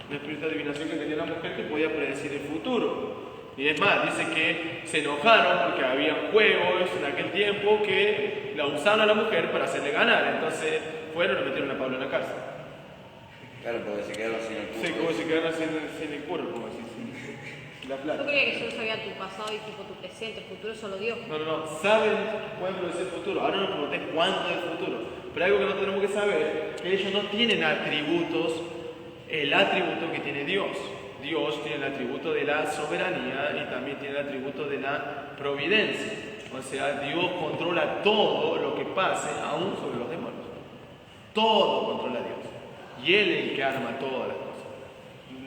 Un espíritu de adivinación que tenía la mujer que podía predecir el futuro. Y es más, dice que se enojaron porque había juegos en aquel tiempo que la usaban a la mujer para hacerle ganar. Entonces fueron y metieron a Pablo en la cárcel. Claro, porque se quedaron sin el curso. Sí, como si quedaran sin el curro, como así, sin la Yo plata. creía que solo sabía tu pasado y tipo tu presente, el futuro solo Dios. No, saben, pueden predecir el futuro. Ahora no pregunté cuándo es el futuro. Pero algo que no tenemos que saber, que ellos no tienen atributos, el atributo que tiene Dios. Dios tiene el atributo de la soberanía y también tiene el atributo de la providencia. O sea, Dios controla todo lo que pase, aún sobre los demonios. Todo controla Dios. Y Él es el que arma todas las cosas.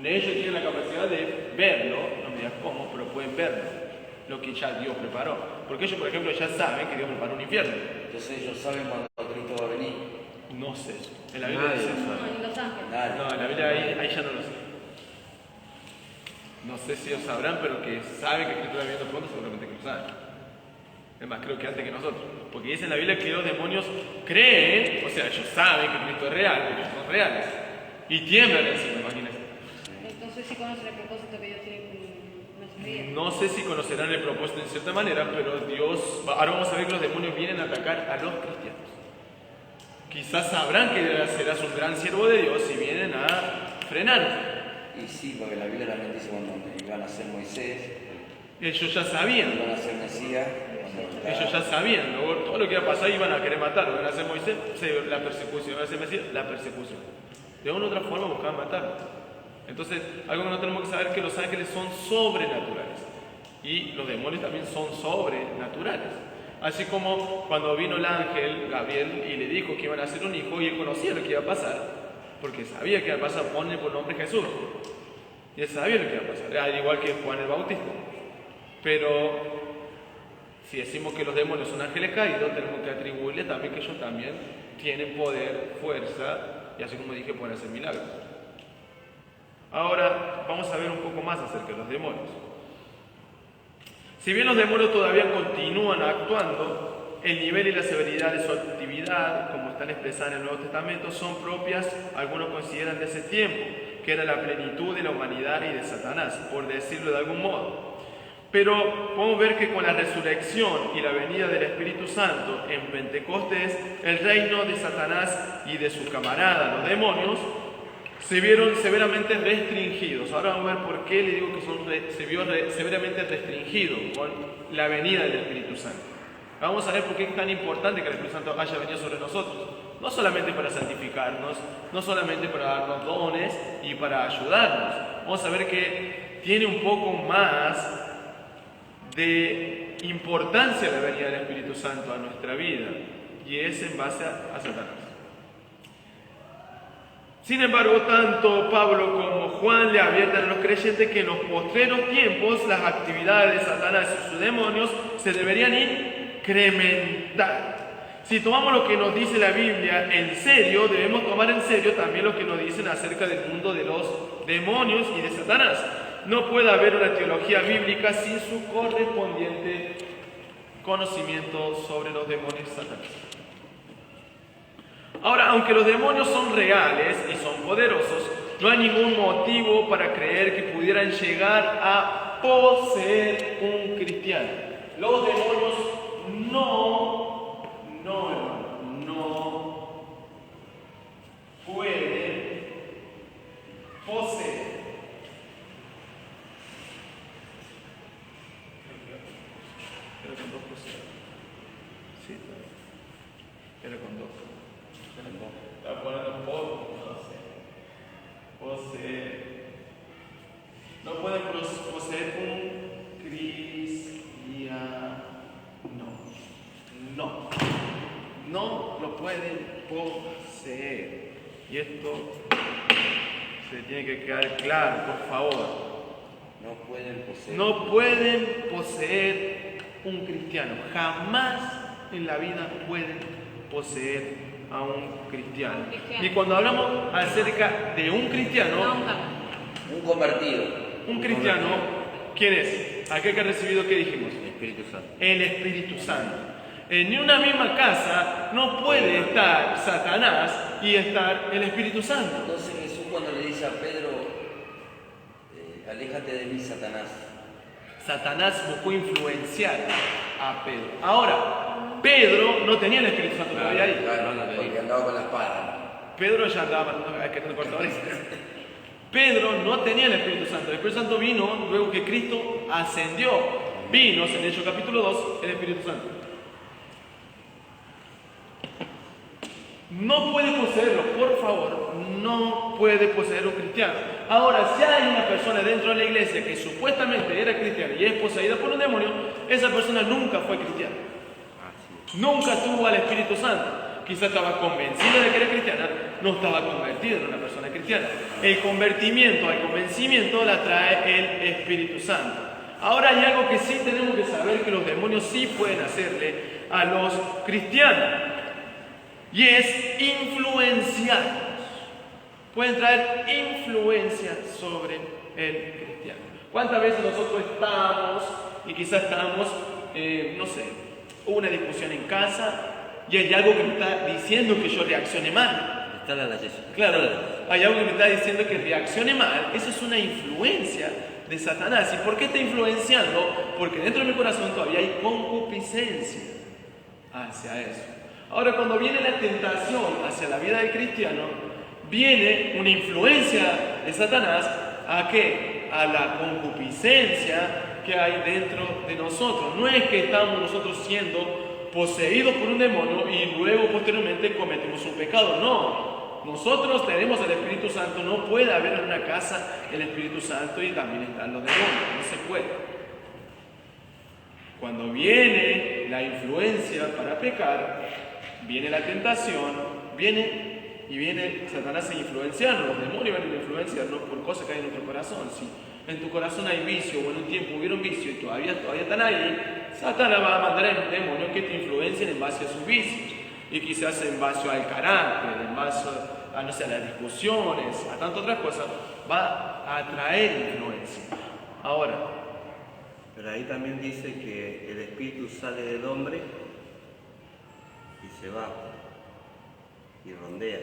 Ellos tienen la capacidad de verlo, no me digas cómo, pero pueden verlo, lo que ya Dios preparó. Porque ellos, por ejemplo, ya saben que Dios preparó un infierno. Entonces ellos saben cuándo Cristo va a venir. No sé eso. En la Biblia dice eso. No, en Los Ángeles. Nadie. No, en la Biblia ahí ya no lo sé. No sé si ellos sabrán, pero que saben que Cristo está viendo pronto, seguramente que lo saben. Es más, creo que antes que nosotros. Porque dice en la Biblia que los demonios creen, o sea, ellos saben que Cristo es real, que ellos son reales. Y tiemblan encima, imagínense. Entonces sí conocen el propósito que Dios tiene con nuestra vida. No sé si conocerán el propósito en cierta manera, pero Dios... Ahora vamos a ver que los demonios vienen a atacar a los cristianos. Quizás sabrán que serás un gran siervo de Dios y vienen a frenar. Y sí, porque la Biblia también dice cuando iban a ser Moisés, Ellos ya sabían. iban a ser Mesías, Ellos ya sabían. Luego, todo lo que iba a pasar iban a querer matarlo. Iban a hacer Moisés, la persecución. Iban a hacer Mesías, la persecución. De una u otra forma buscaban matarlo. Entonces, algo que no tenemos que saber es que los ángeles son sobrenaturales. Y los demonios también son sobrenaturales. Así como cuando vino el ángel Gabriel y le dijo que iban a hacer un hijo y él conocía lo que iba a pasar. Porque sabía que iba a pasar, ponle por nombre Jesús. Y él sabía lo que iba a pasar, al igual que Juan el Bautista. Pero si decimos que los demonios son ángeles caídos, tenemos que atribuirle también que ellos también tienen poder, fuerza, y así como dije, pueden hacer milagros. Ahora vamos a ver un poco más acerca de los demonios. Si bien los demonios todavía continúan actuando, el nivel y la severidad de su actividad, como están expresadas en el Nuevo Testamento, son propias, algunos consideran, de ese tiempo, que era la plenitud de la humanidad y de Satanás, por decirlo de algún modo. Pero podemos ver que con la resurrección y la venida del Espíritu Santo en Pentecostés, el reino de Satanás y de su camarada, los demonios, se vieron severamente restringidos. Ahora vamos a ver por qué le digo que se vio severamente restringido con la venida del Espíritu Santo. Vamos a ver por qué es tan importante que el Espíritu Santo haya venido sobre nosotros. No solamente para santificarnos, no solamente para darnos dones y para ayudarnos. Vamos a ver que tiene un poco más de importancia la venida del Espíritu Santo a nuestra vida. Y es en base a Satanás. Sin embargo, tanto Pablo como Juan le advierten a los creyentes que en los postreros tiempos las actividades de Satanás y sus demonios se deberían incrementar. Si tomamos lo que nos dice la Biblia en serio, debemos tomar en serio también lo que nos dicen acerca del mundo de los demonios y de Satanás. No puede haber una teología bíblica sin su correspondiente conocimiento sobre los demonios y Satanás. Ahora, aunque los demonios son reales y son poderosos, no hay ningún motivo para creer que pudieran llegar a poseer un cristiano. Los demonios no pueden poseer. Era con dos cosas. Sí, era con dos. Está poniendo poseer. No pueden poseer un cristiano. No lo pueden poseer. Y esto se tiene que quedar claro, por favor. no pueden poseer. No pueden poseer un cristiano. Jamás en la vida pueden poseer a un cristiano. Y cuando hablamos acerca de un cristiano, Un convertido. un cristiano, ¿quién es? Aquel que ha recibido, ¿qué dijimos? El Espíritu Santo. El Espíritu Santo. En una misma casa no puede estar Satanás y estar el Espíritu Santo. Entonces Jesús cuando le dice a Pedro, aléjate de mí, Satanás. Satanás buscó influenciar a Pedro. Ahora, Pedro no tenía el Espíritu Santo todavía ahí. Claro, porque andaba con la espada. Pedro ya andaba queriendo cortar orejas. Pedro no tenía el Espíritu Santo. El Espíritu Santo vino luego que Cristo ascendió. Vino, en Hechos capítulo 2, el Espíritu Santo. No puede poseerlo, por favor, no puede poseer un cristiano. Ahora, si hay una persona dentro de la iglesia que supuestamente era cristiana y es poseída por un demonio, esa persona nunca fue cristiana. Nunca tuvo al Espíritu Santo. Quizá estaba convencida de que era cristiana, no estaba convertida en una persona cristiana. El convertimiento al convencimiento la trae el Espíritu Santo. Ahora hay algo que sí tenemos que saber, que los demonios sí pueden hacerle a los cristianos. Y es influenciarnos. Pueden traer influencia sobre el cristiano. ¿Cuántas veces nosotros estamos, y quizás estamos, no sé, hubo una discusión en casa y hay algo que me está diciendo que yo reaccione mal? Está la Jessica. Claro, hay algo que me está diciendo que reaccione mal. Eso es una influencia de Satanás. ¿Y por qué está influenciando? Porque dentro de mi corazón todavía hay concupiscencia hacia eso. Ahora, cuando viene la tentación hacia la vida del cristiano, viene una influencia de Satanás ¿a qué? A la concupiscencia que hay dentro de nosotros. No es que estamos nosotros siendo poseídos por un demonio y luego posteriormente cometimos un pecado. No, nosotros tenemos el Espíritu Santo. No puede haber en una casa el Espíritu Santo y también están los demonios. No se puede. Cuando viene la influencia para pecar, viene la tentación, viene Satanás a influenciarnos. Los demonios vienen a influenciarnos por cosas que hay en nuestro corazón. Si en tu corazón hay vicio, o en un tiempo hubieron vicio y todavía están ahí, Satanás va a mandar a demonios que te influencien en base a sus vicios. Y quizás en base al carácter, en base a, no sé, a las discusiones, a tantas otras cosas, va a atraer influencia. Ahora, pero ahí también dice que el espíritu sale del hombre y se va y rondea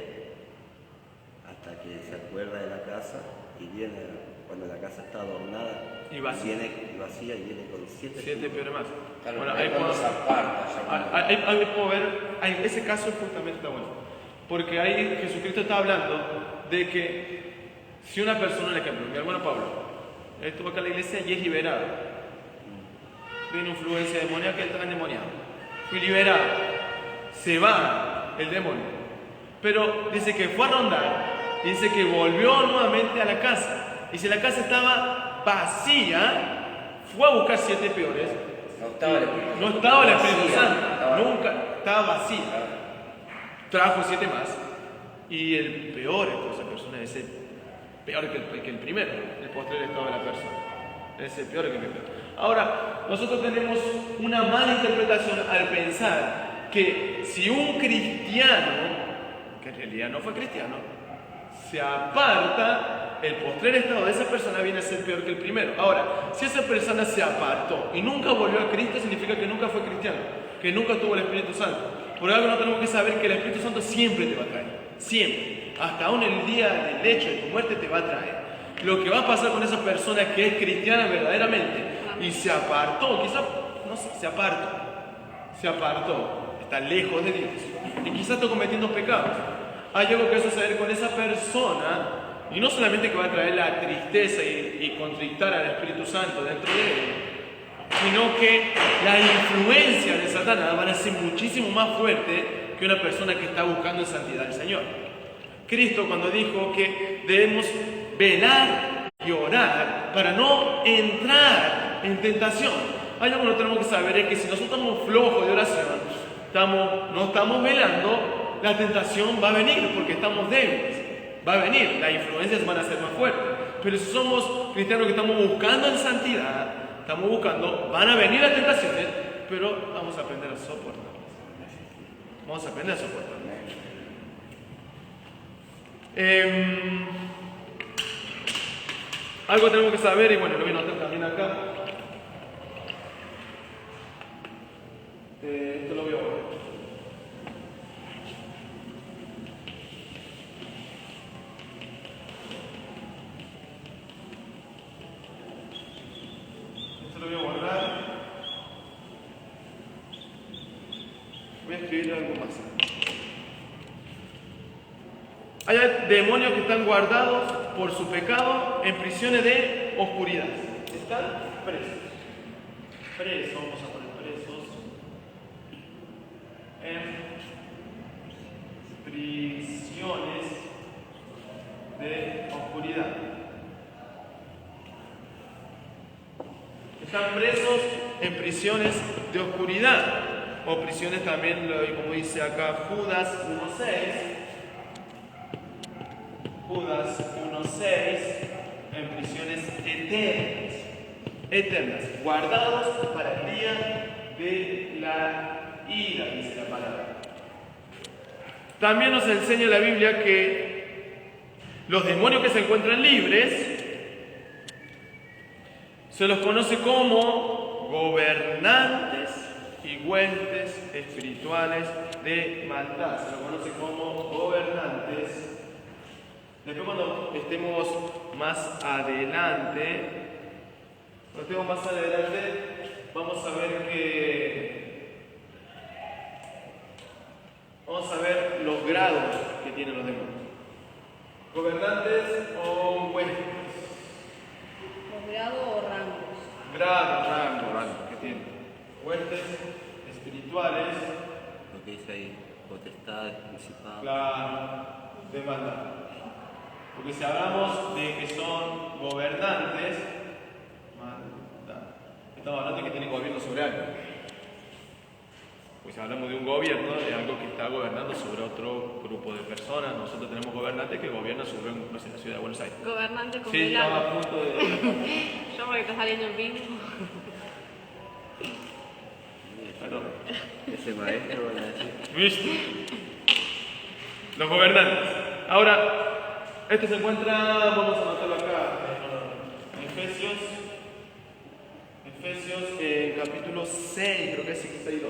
hasta que se acuerda de la casa y viene cuando la casa está adornada y vacía, y viene con siete peores más. Claro, bueno, ahí cuando se aparta. Ahí puedo ver, ese caso justamente está bueno, porque ahí Jesucristo está hablando de que si una persona, por ejemplo, mi hermano Pablo, él estuvo acá en la iglesia y es liberado, vino influencia demoníaca, él estaba endemoniado, fui liberado, se va el demonio, pero dice que fue a rondar, dice que volvió nuevamente a la casa, y si la casa estaba vacía, fue a buscar siete peores. No estaba el Espíritu Santo, nunca estaba vacía. Trajo siete más, y el peor de esa persona es el peor que el primero, el postrer estado de la persona. Es el peor que el primero. Ahora, nosotros tenemos una mala interpretación al pensar que si un cristiano, que en realidad no fue cristiano, se aparta, el postrer estado de esa persona viene a ser peor que el primero. Ahora, si esa persona se apartó y nunca volvió a Cristo, significa que nunca fue cristiano, que nunca tuvo el Espíritu Santo. Por algo no tenemos que saber que el Espíritu Santo siempre te va a traer, siempre. Hasta aún el día del hecho de tu muerte te va a traer. Lo que va a pasar con esa persona que es cristiana verdaderamente y se apartó, quizás, no sé, se apartó, está lejos de Dios y quizás está cometiendo pecados. Hay algo que va a suceder con esa persona, y no solamente que va a traer la tristeza y contristar al Espíritu Santo dentro de él, sino que la influencia de Satanás va a ser muchísimo más fuerte que una persona que está buscando en santidad al Señor. Cristo, cuando dijo que debemos velar y orar para no entrar en tentación, hay algo que no tenemos que saber, es que si nosotros estamos flojos de oración, no estamos velando, la tentación va a venir porque estamos débiles. Va a venir, las influencias van a ser más fuertes. Pero si somos cristianos que estamos buscando en santidad, van a venir las tentaciones, pero vamos a aprender a soportarlas. Vamos a aprender a soportarlas. Algo tenemos que saber, y bueno, lo voy a notar también acá. Esto lo voy a Voy a escribir algo más. Hay demonios que están guardados por su pecado en prisiones de oscuridad. Están presos. Presos, vamos a poner presos. En prisiones de oscuridad. Están presos en prisiones de oscuridad. O prisiones también, como dice acá Judas 1.6. Judas 1.6, en prisiones eternas, guardados para el día de la ira, dice la palabra. También nos enseña la Biblia que los demonios que se encuentran libres se los conoce como gobernantes y huestes espirituales de maldad. Se los conoce como gobernantes. Después cuando estemos más adelante, vamos a ver los grados que tienen los demonios. ¿Gobernantes o huestes? ¿Los grados o rangos? Rango que tienen. Huestes espirituales. Lo que dice ahí, potestades, principados. Claro, de maldad. Porque si hablamos de que son gobernantes, estamos hablando de que tienen gobierno sobre algo. Pues si hablamos de un gobierno, de algo que está gobernando sobre otro grupo de personas. Nosotros tenemos gobernantes que gobiernan sobre, no sé, la ciudad de Buenos Aires. Gobernante con Sí, estaba a Milagro. punto de... Yo porque está saliendo en vivo. Perdón. Ese maestro van a decir. ¿Viste? Los gobernantes. Ahora, este se encuentra, vamos a anotarlo acá, en Efesios capítulo 6, creo que es 6,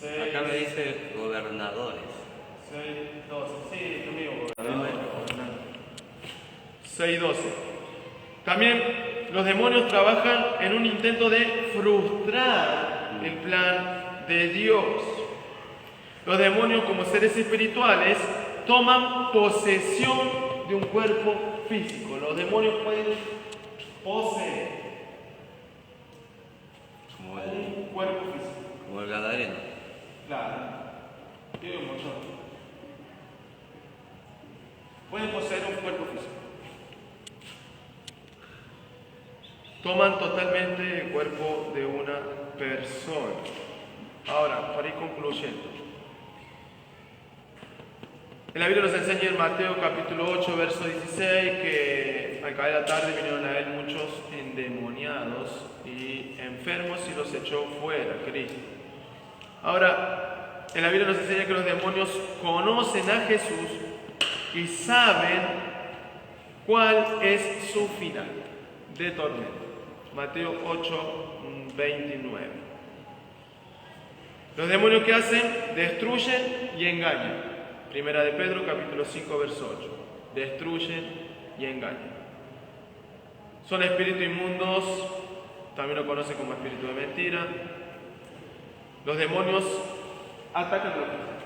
12. Acá me dice gobernadores. 6, 12, sí, es mío, gobernador. 6, 12. También los demonios trabajan en un intento de frustrar el plan de Dios. Los demonios, como seres espirituales, toman posesión de un cuerpo físico. Los demonios pueden poseer un cuerpo físico. Como el gadareno. Claro, tiene un montón. Pueden poseer un cuerpo físico. Toman totalmente el cuerpo de una persona. Ahora, para ir concluyendo. En la Biblia nos enseña en Mateo capítulo 8, verso 16, que al caer la tarde vinieron a él muchos endemoniados y enfermos y los echó fuera, Cristo. Ahora, en la Biblia nos enseña que los demonios conocen a Jesús y saben cuál es su final de tormento. Mateo 8, 29. Los demonios que hacen, destruyen y engañan. Primera de Pedro, capítulo 5, verso 8. Destruyen y engañan. Son espíritus inmundos, también lo conocen como espíritu de mentira. Los demonios atacan a los cristianos.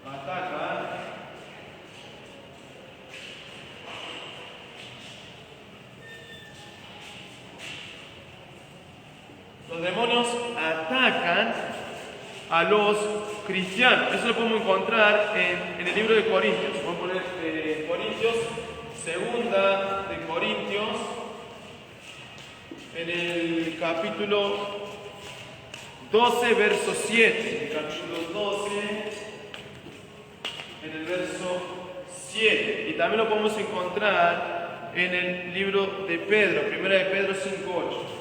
Atacan. Los demonios atacan a los cristianos. Eso lo podemos encontrar en el libro de Corintios. Vamos a poner Corintios, segunda de Corintios, en el capítulo 12, verso 7. El capítulo 12, en el verso 7. Y también lo podemos encontrar en el libro de Pedro, primera de Pedro 5, 8.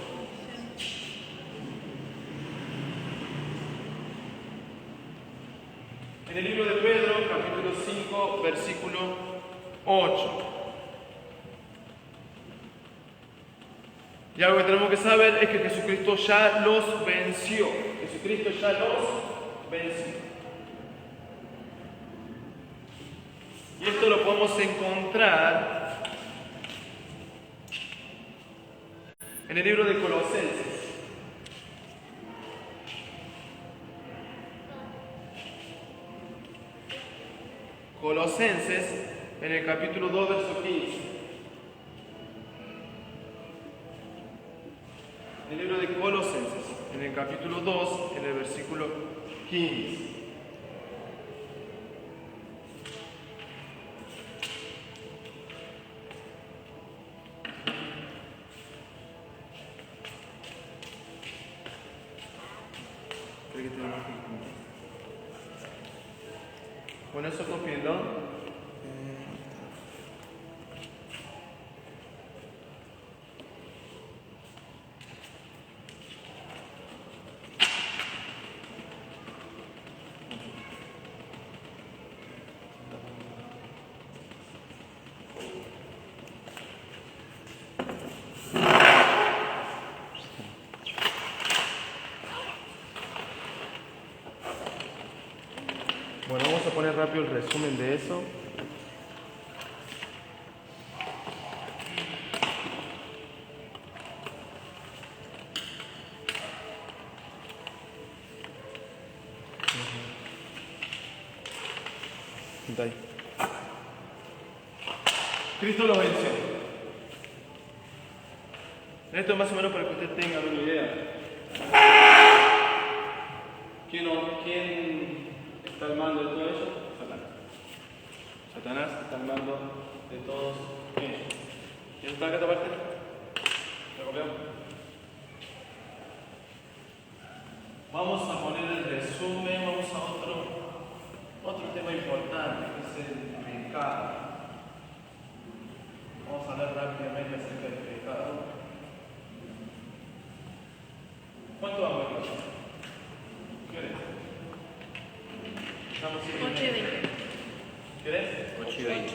En el libro de Pedro, capítulo 5, versículo 8. Y algo que tenemos que saber es que Jesucristo ya los venció. Jesucristo ya los venció. Y esto lo podemos encontrar en el libro de Colosenses. Colosenses, en el capítulo 2, verso 15. El libro de Colosenses, en el capítulo 2, en el versículo 15. Con eso copienlo. Bueno, vamos a poner rápido el resumen de eso. Ahí. Cristo los venció. Esto es más o menos para que usted tenga una idea. ¿Quién está al mando de todo eso? Satanás. Satanás está al mando de todos ellos. ¿Quién está acá esta parte? ¿Lo copiamos? Vamos a poner el resumen, vamos a otro tema importante, que es el pecado. Vamos a hablar rápidamente acerca del pecado. ¿Cuánto vamos a ver? ¿Querés? Estamos 8 y 20. ¿Querés? 8 y 20.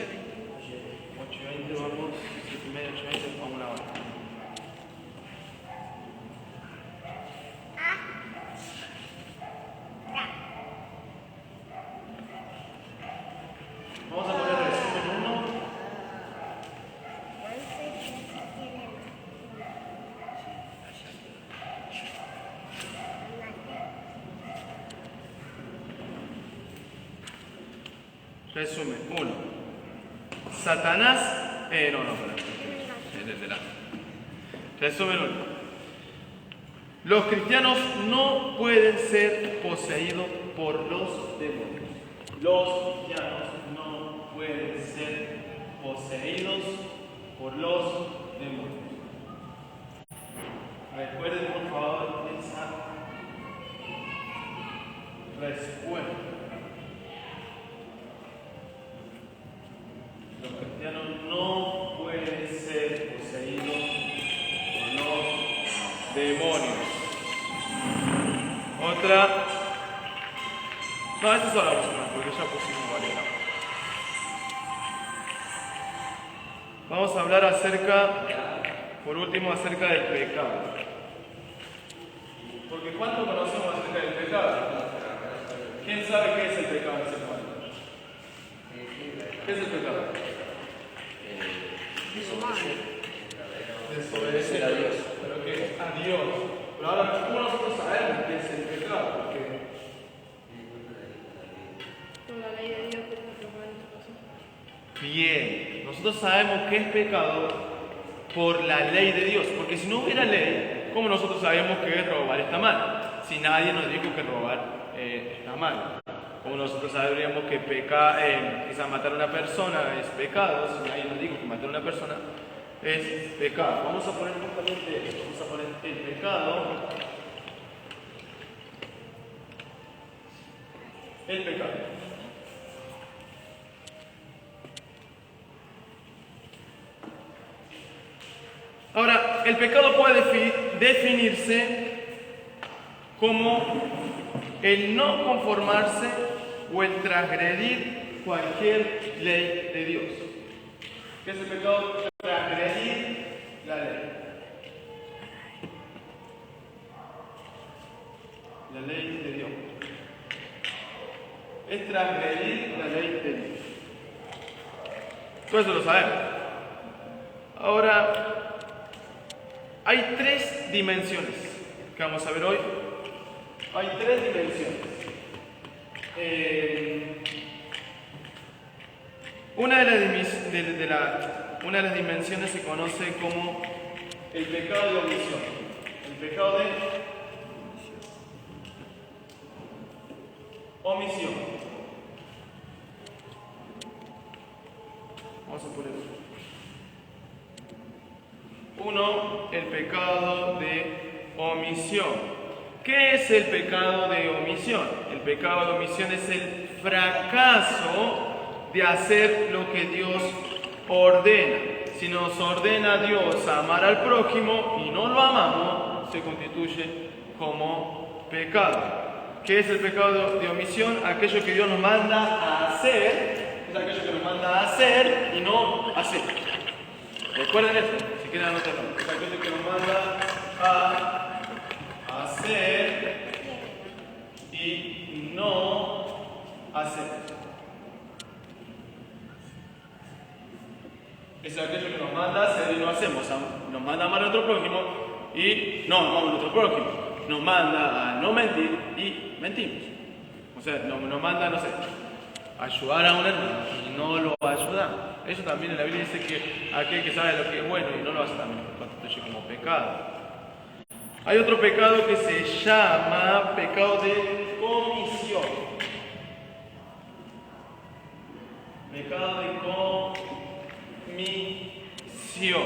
8 y 20 vamos, 7 y media, 8 y 20, vamos a una hora. Vamos a poner el resumen 1. Resumen 1. Satanás. Resumen 1. Los cristianos no pueden ser poseídos por los demonios. Los cristianos no pueden ser poseídos por los demonios. Recuerden por favor esa respuesta. Los cristianos no pueden ser poseídos por los demonios. Otra. No, esta es la última, porque ya pusimos varias. Vamos a hablar por último, acerca del pecado. Porque ¿cuánto conocemos acerca del pecado? ¿Quién sabe qué es el pecado en ese momento? ¿Qué es el pecado? Desobedecer a Dios. ¿Pero qué es? A Dios. Pero ahora, ¿cómo nosotros sabemos qué es el pecado? Porque Por la ley de Dios, que es lo que va en esta cosa. bien, nosotros sabemos que es pecado por la ley de Dios, porque si no hubiera ley, ¿cómo nosotros sabemos que robar está mal? Si nadie nos dijo que robar está mal. ¿Cómo nosotros sabríamos que quizás matar a una persona es pecado? Si nadie nos dijo que matar a una persona es pecado. Vamos a poner justamente esto, vamos a poner el pecado. El pecado. Ahora, el pecado puede definirse como el no conformarse o el transgredir cualquier ley de Dios. ¿Qué es el pecado? Transgredir la ley. La ley de Dios. Es transgredir la ley de Dios. Todo eso lo sabemos. Ahora, hay 3 dimensiones que vamos a ver hoy. Hay 3 dimensiones. Una de las dimensiones se conoce como el pecado de omisión. El pecado de omisión. Vamos a poner uno, el pecado de omisión. ¿Qué es el pecado de omisión? El pecado de omisión es el fracaso de hacer lo que Dios ordena. Si nos ordena Dios amar al prójimo y no lo amamos, se constituye como pecado. ¿Qué es el pecado de omisión? Aquello que Dios nos manda a hacer, es aquello que nos manda a hacer y no hacer. Recuerden esto, si quieren anotarlo. Es aquello que nos manda a hacer y no hacer. Es aquello que nos manda a hacer y no hacemos. Nos manda a amar a nuestro prójimo y no amamos a nuestro prójimo. Nos manda a no mentir y mentimos. O sea, nos manda, no sé, ayudar a un hermano y no lo ayudamos. Eso también en la Biblia dice que aquel que sabe lo que es bueno y no lo hace también constituye como pecado. Hay otro pecado que se llama pecado de comisión. Pecado de comisión.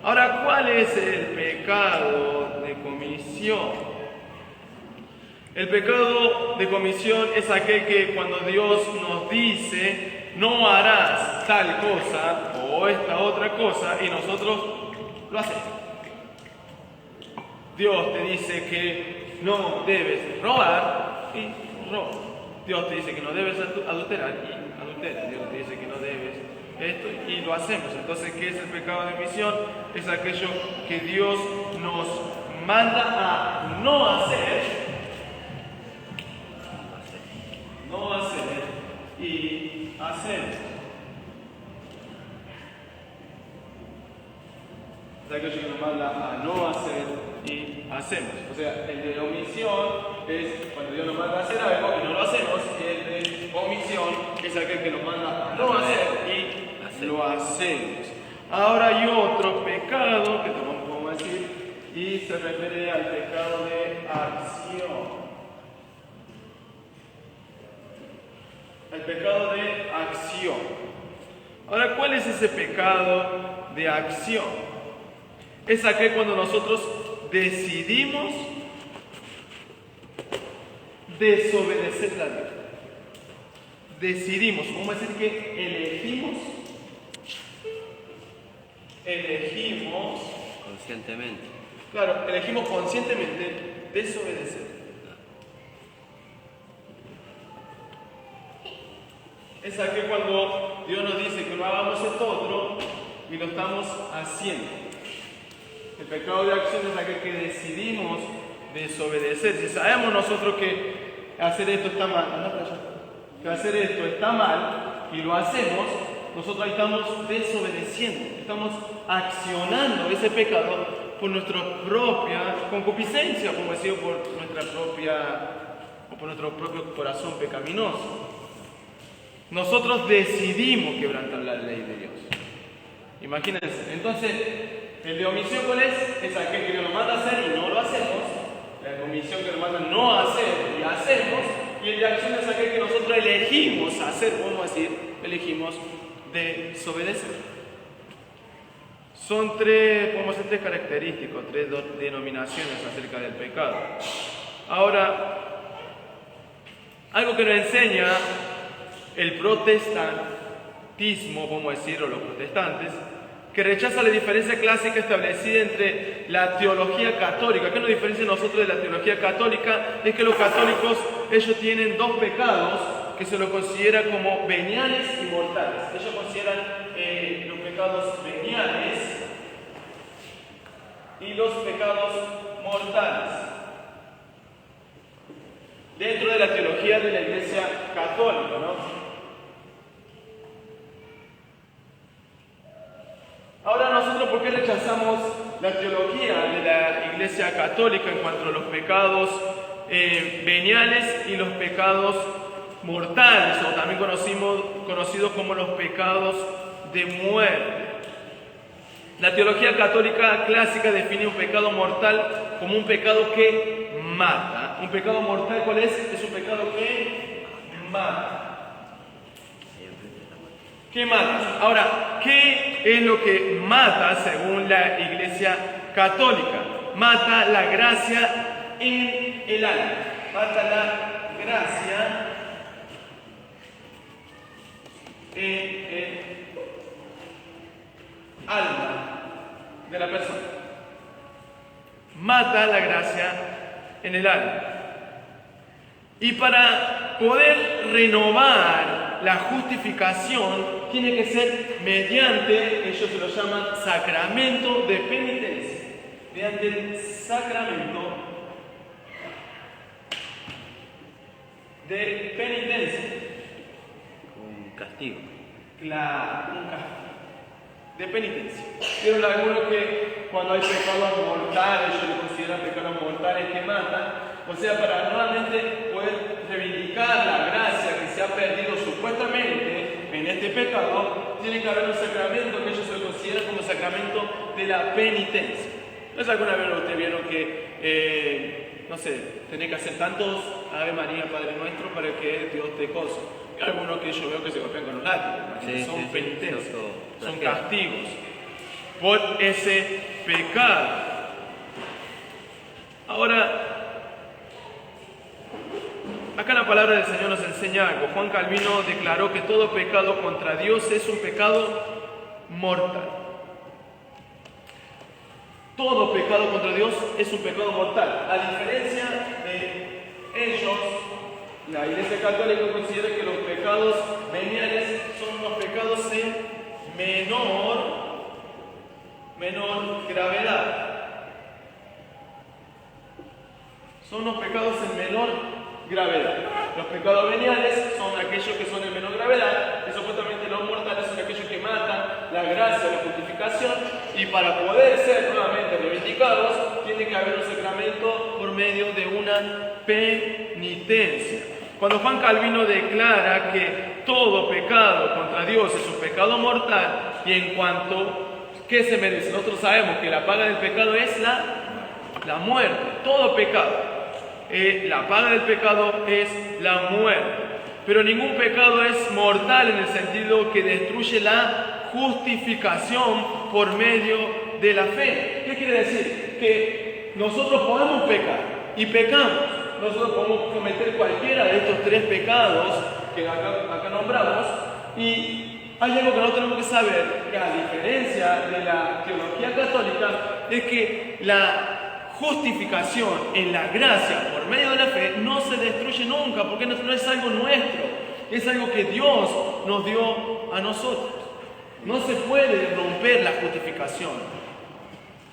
Ahora, ¿cuál es el pecado de comisión? El pecado de comisión es aquel que cuando Dios nos dice no harás tal cosa o esta otra cosa y nosotros lo hacemos. Dios te dice que no debes robar y robas. Dios te dice que no debes adulterar y adulteras. Dios te dice que no debes esto y lo hacemos. Entonces, ¿qué es el pecado de omisión? Es aquello que Dios nos manda a no hacer y hacemos. Es aquello que nos manda a no hacer y hacemos. O sea, el de omisión es cuando Dios nos manda a hacer algo y no lo hacemos. Y el de omisión es aquel que nos manda a no hacer y lo hacemos. Ahora hay otro pecado que tampoco podemos decir y se refiere al pecado de acción. El pecado de acción. Ahora, ¿cuál es ese pecado de acción? Es aquel cuando nosotros decidimos desobedecer la ley. Decidimos, vamos a decir que elegimos conscientemente. Claro, elegimos conscientemente desobedecer. Es aquel cuando Dios nos dice que no hagamos esto otro y lo estamos haciendo. El pecado de acción es aquel que decidimos desobedecer. Si sabemos nosotros que hacer esto está mal, que hacer esto está mal y lo hacemos, nosotros ahí estamos desobedeciendo, estamos accionando ese pecado por nuestra propia concupiscencia, como decía, por nuestro propio corazón pecaminoso. Nosotros decidimos quebrantar la ley de Dios. Imagínense. Entonces, el de omisión, ¿cuál es? Es aquel que nos manda a hacer y no lo hacemos. La comisión que nos manda no hacer y hacemos. Y el de acción es aquel que nosotros elegimos hacer, vamos a decir, elegimos desobedecer. Son tres características, tres denominaciones acerca del pecado. Ahora, algo que nos enseña el protestantismo, vamos a decir, o los protestantes, que rechaza la diferencia clásica establecida entre la teología católica. ¿Qué nos diferencia a nosotros de la teología católica? Es que los católicos, ellos tienen dos pecados que se los considera como veniales y mortales. Ellos consideran los pecados veniales y los pecados mortales dentro de la teología de la Iglesia católica, ¿no? Ahora nosotros, ¿por qué rechazamos la teología de la Iglesia católica en cuanto a los pecados veniales y los pecados mortales, o también conocidos como los pecados de muerte. La teología católica clásica define un pecado mortal como un pecado que mata. ¿Un pecado mortal cuál es? Es un pecado que mata. ¿Qué mata? Ahora, ¿qué es lo que mata según la Iglesia Católica? Mata la gracia en el alma. Mata la gracia en el alma de la persona. Mata la gracia en el alma. Y para poder renovar la justificación, tiene que ser mediante, ellos se lo llaman sacramento de penitencia. Mediante el sacramento de penitencia. Un castigo. Claro, un castigo de penitencia. Vieron algunos que cuando hay pecados mortales, ellos le consideran pecados mortales que matan. O sea, para nuevamente poder reivindicar la gracia que se ha perdido supuestamente en este pecado, tiene que haber un sacramento que ellos se consideran como sacramento de la penitencia. No sé, alguna vez ustedes vieron que, no sé, tenés que hacer tantos Ave María, Padre Nuestro para que Dios te cosa. Y algunos que yo veo que se golpean con los látigos, son penitencias, son castigos por ese pecado. Ahora, acá la palabra del Señor nos enseña algo. Juan Calvino declaró que todo pecado contra Dios es un pecado mortal. Todo pecado contra Dios es un pecado mortal. A diferencia de ellos, la Iglesia Católica considera que los pecados veniales son los pecados en menor gravedad. Son los pecados en menor gravedad. Los pecados veniales son aquellos que son en menor gravedad, y supuestamente los mortales son aquellos que matan la gracia, la justificación, y para poder ser nuevamente reivindicados, tiene que haber un sacramento por medio de una penitencia. Cuando Juan Calvino declara que todo pecado contra Dios es un pecado mortal, y en cuanto, ¿qué se merece? Nosotros sabemos que la paga del pecado es la muerte, todo pecado. La paga del pecado es la muerte. Pero ningún pecado es mortal en el sentido que destruye la justificación por medio de la fe. ¿Qué quiere decir? Que nosotros podemos pecar y pecamos. Nosotros podemos cometer cualquiera de estos tres pecados que acá nombramos, y hay algo que nosotros tenemos que saber, que a diferencia de la teología católica, es que la justificación en la gracia por medio de la fe no se destruye nunca, porque no es algo nuestro, es algo que Dios nos dio a nosotros. No se puede romper la justificación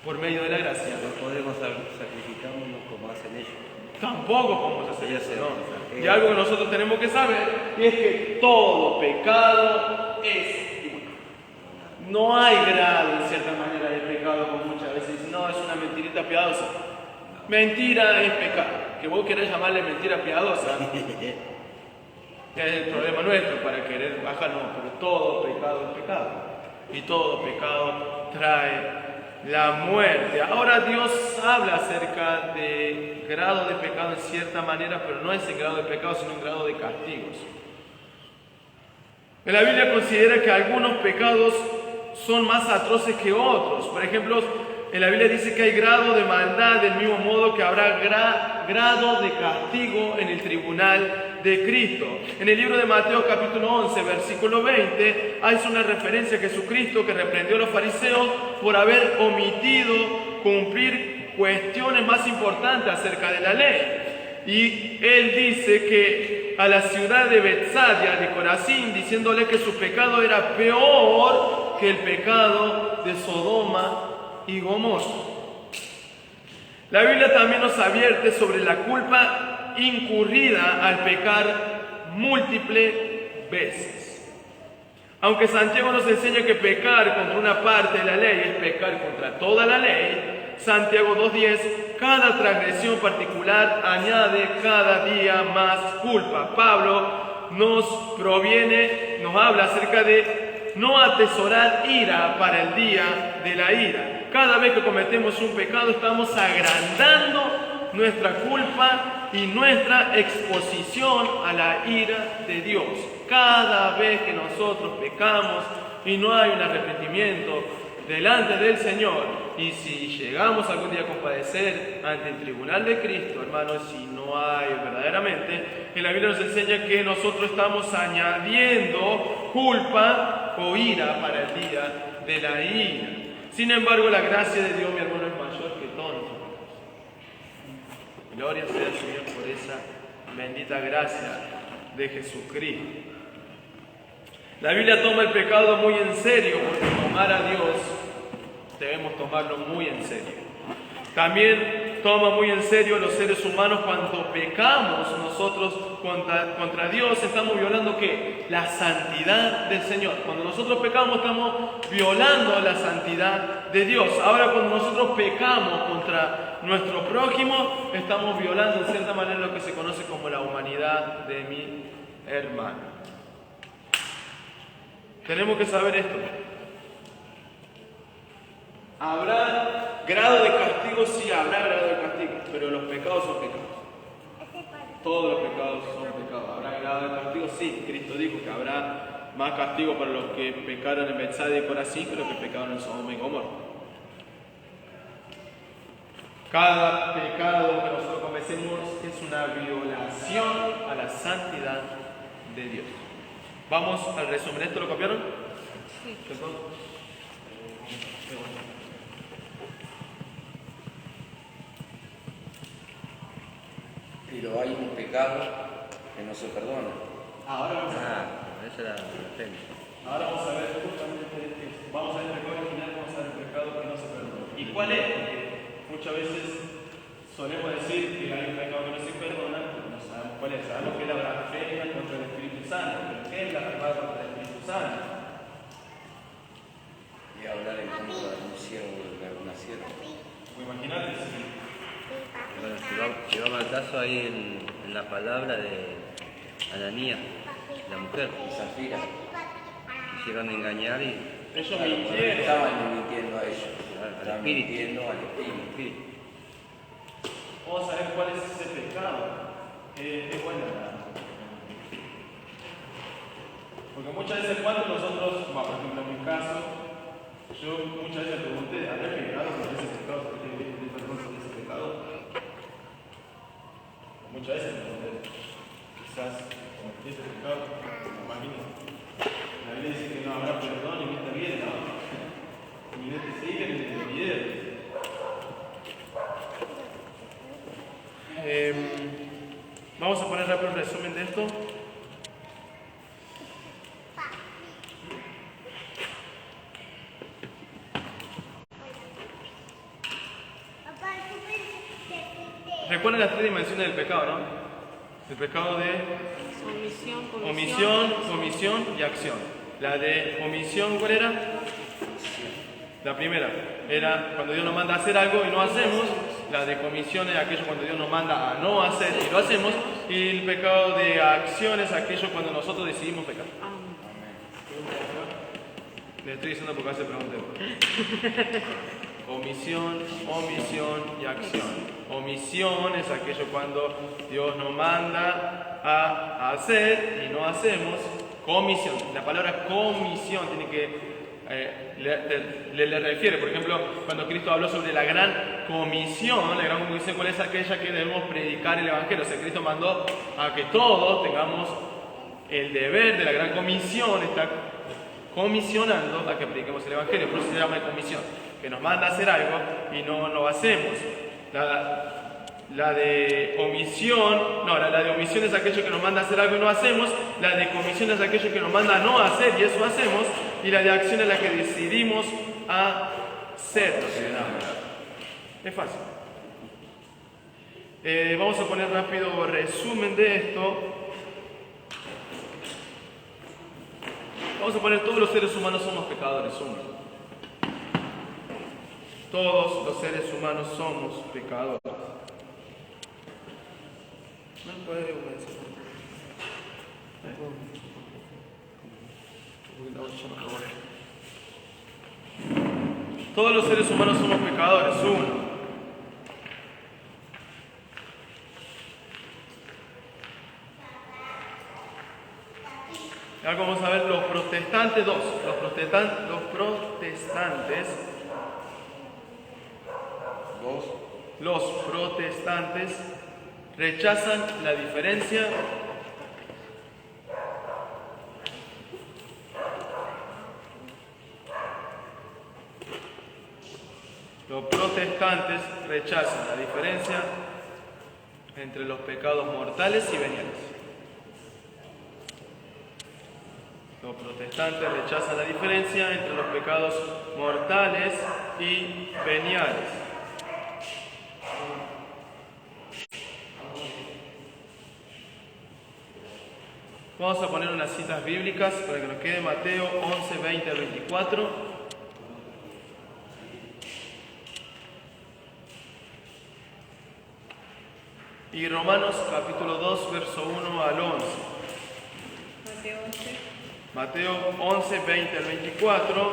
por medio de la gracia. No podemos sacrificarnos como hacen ellos. Tampoco podemos hacer Ellos eso, se- ¿no? Y algo que nosotros tenemos que saber es que todo pecado es igual. No hay grado en cierta manera de pecado, como muchas veces dicen, no, es una mentirita piadosa. Mentira es pecado. Que vos querés llamarle mentira piadosa, es el problema nuestro para querer bajarnos, pero todo pecado es pecado. Y todo pecado trae la muerte. Ahora Dios habla acerca de grado de pecado en cierta manera, pero no es en grado de pecado, sino en grado de castigos. En la Biblia considera que algunos pecados son más atroces que otros. Por ejemplo, en la Biblia dice que hay grado de maldad del mismo modo que habrá grado de castigo en el tribunal de Cristo. En el libro de Mateo capítulo 11, versículo 20, hay una referencia a Jesucristo que reprendió a los fariseos por haber omitido cumplir cuestiones más importantes acerca de la ley. Y él dice que a la ciudad de Betsaida, de Corazín, diciéndole que su pecado era peor que el pecado de Sodoma y Gomorra. La Biblia también nos advierte sobre la culpa incurrida al pecar múltiples veces. Aunque Santiago nos enseña que pecar contra una parte de la ley es pecar contra toda la ley, Santiago 2:10, cada transgresión particular añade cada día más culpa. Pablo nos habla acerca de no atesorar ira para el día de la ira. Cada vez que cometemos un pecado estamos agrandando nuestra culpa y nuestra exposición a la ira de Dios. Cada vez que nosotros pecamos y no hay un arrepentimiento delante del Señor, y si llegamos algún día a compadecer ante el tribunal de Cristo, hermanos, si no hay verdaderamente, en la Biblia nos enseña que nosotros estamos añadiendo culpa o ira para el día de la ira. Sin embargo, la gracia de Dios, mi hermano, es mayor que todos nosotros. Gloria sea al Señor por esa bendita gracia de Jesucristo. La Biblia toma el pecado muy en serio, porque tomar a Dios debemos tomarlo muy en serio. También toma muy en serio los seres humanos cuando pecamos nosotros contra Dios. Estamos violando ¿qué? La santidad del Señor. Cuando nosotros pecamos estamos violando la santidad de Dios. Ahora cuando nosotros pecamos contra nuestro prójimo, estamos violando en cierta manera lo que se conoce como la humanidad de mi hermano. Tenemos que saber esto. ¿Habrá grado de castigo? Sí, habrá grado de castigo, pero los pecados son pecados. Todos los pecados son pecados. ¿Habrá grado de castigo? Sí, Cristo dijo que habrá más castigo para los que pecaron en Bethsaida y Corazín que los que pecaron en Sodoma y Gomorra. Cada pecado que nosotros cometemos es una violación a la santidad de Dios. Vamos al resumen. ¿Esto lo copiaron? Sí. Pero hay un pecado que no se perdona. Ahora vamos esa era la tema. Ahora vamos a ver justamente esto. Vamos a ver el pecado original, vamos a ver el pecado que no se perdona. ¿Y cuál es? Porque muchas veces solemos decir que hay un pecado que no se perdona, pero no sabemos cuál es. Sabemos que es la blasfemia contra el Espíritu Santo. ¿Pero qué es blasfemar contra el Espíritu Santo? Y hablar en contra de un siervo de alguna sierva. Pues imagínate si Bueno, si vamos al caso ahí en la palabra de Ananías, la mujer, Y Zafira. quisieron engañar y ellos Claro, mintieron. estaban mintiendo a ellos. al Estaban espíritu. mintiendo al espíritu. Vamos a ver cuál es ese pecado. Es buena porque muchas veces cuando nosotros, por ejemplo en mi caso, yo muchas veces pregunté, ¿habré pecado por ese pecado? ¿Por qué pedí perdón por ese pecado? Muchas veces me pregunté, quizás cometí ese pecado, imagínense. La Biblia dice que no habrá perdón y vista bien, ¿no? Mi mente sigue en el video. Vamos a poner rápido un resumen de esto. Recuerden las tres dimensiones del pecado, ¿no? El pecado de omisión, comisión y acción. La de omisión, ¿cuál era? La primera era cuando Dios nos manda a hacer algo y no hacemos. La de comisión es aquello cuando Dios nos manda a no hacer y lo hacemos. Y el pecado de acción es aquello cuando nosotros decidimos pecar. Le estoy diciendo porque hace preguntas. Omisión, omisión y acción. Omisión es aquello cuando Dios nos manda a hacer y no hacemos. Comisión. La palabra comisión tiene que le refiere, por ejemplo, cuando Cristo habló sobre la gran comisión, la gran comisión, ¿cuál es aquella que debemos predicar el Evangelio? O sea, Cristo mandó a que todos tengamos el deber de la gran comisión, está comisionando a que prediquemos el Evangelio, por eso se llama comisión, que nos manda a hacer algo y no lo hacemos. La de omisión, la de omisión es aquello que nos manda a hacer algo y no hacemos. La de comisión es aquello que nos manda a no hacer y eso hacemos. Y la de acción es la que decidimos hacer. Es fácil. Vamos a poner rápido resumen de esto. Vamos a poner todos los seres humanos somos pecadores, Todos los seres humanos somos pecadores. No puede Todos los seres humanos somos pecadores, uno. Ahora vamos a ver los protestantes, dos. Los protestantes rechazan la diferencia entre los pecados mortales y veniales. Los protestantes rechazan la diferencia entre los pecados mortales y veniales. Vamos a poner unas citas bíblicas para que nos quede Mateo 11, 20 al 24. Y Romanos capítulo 2, verso 1 al 11. Mateo 11, 20 al 24.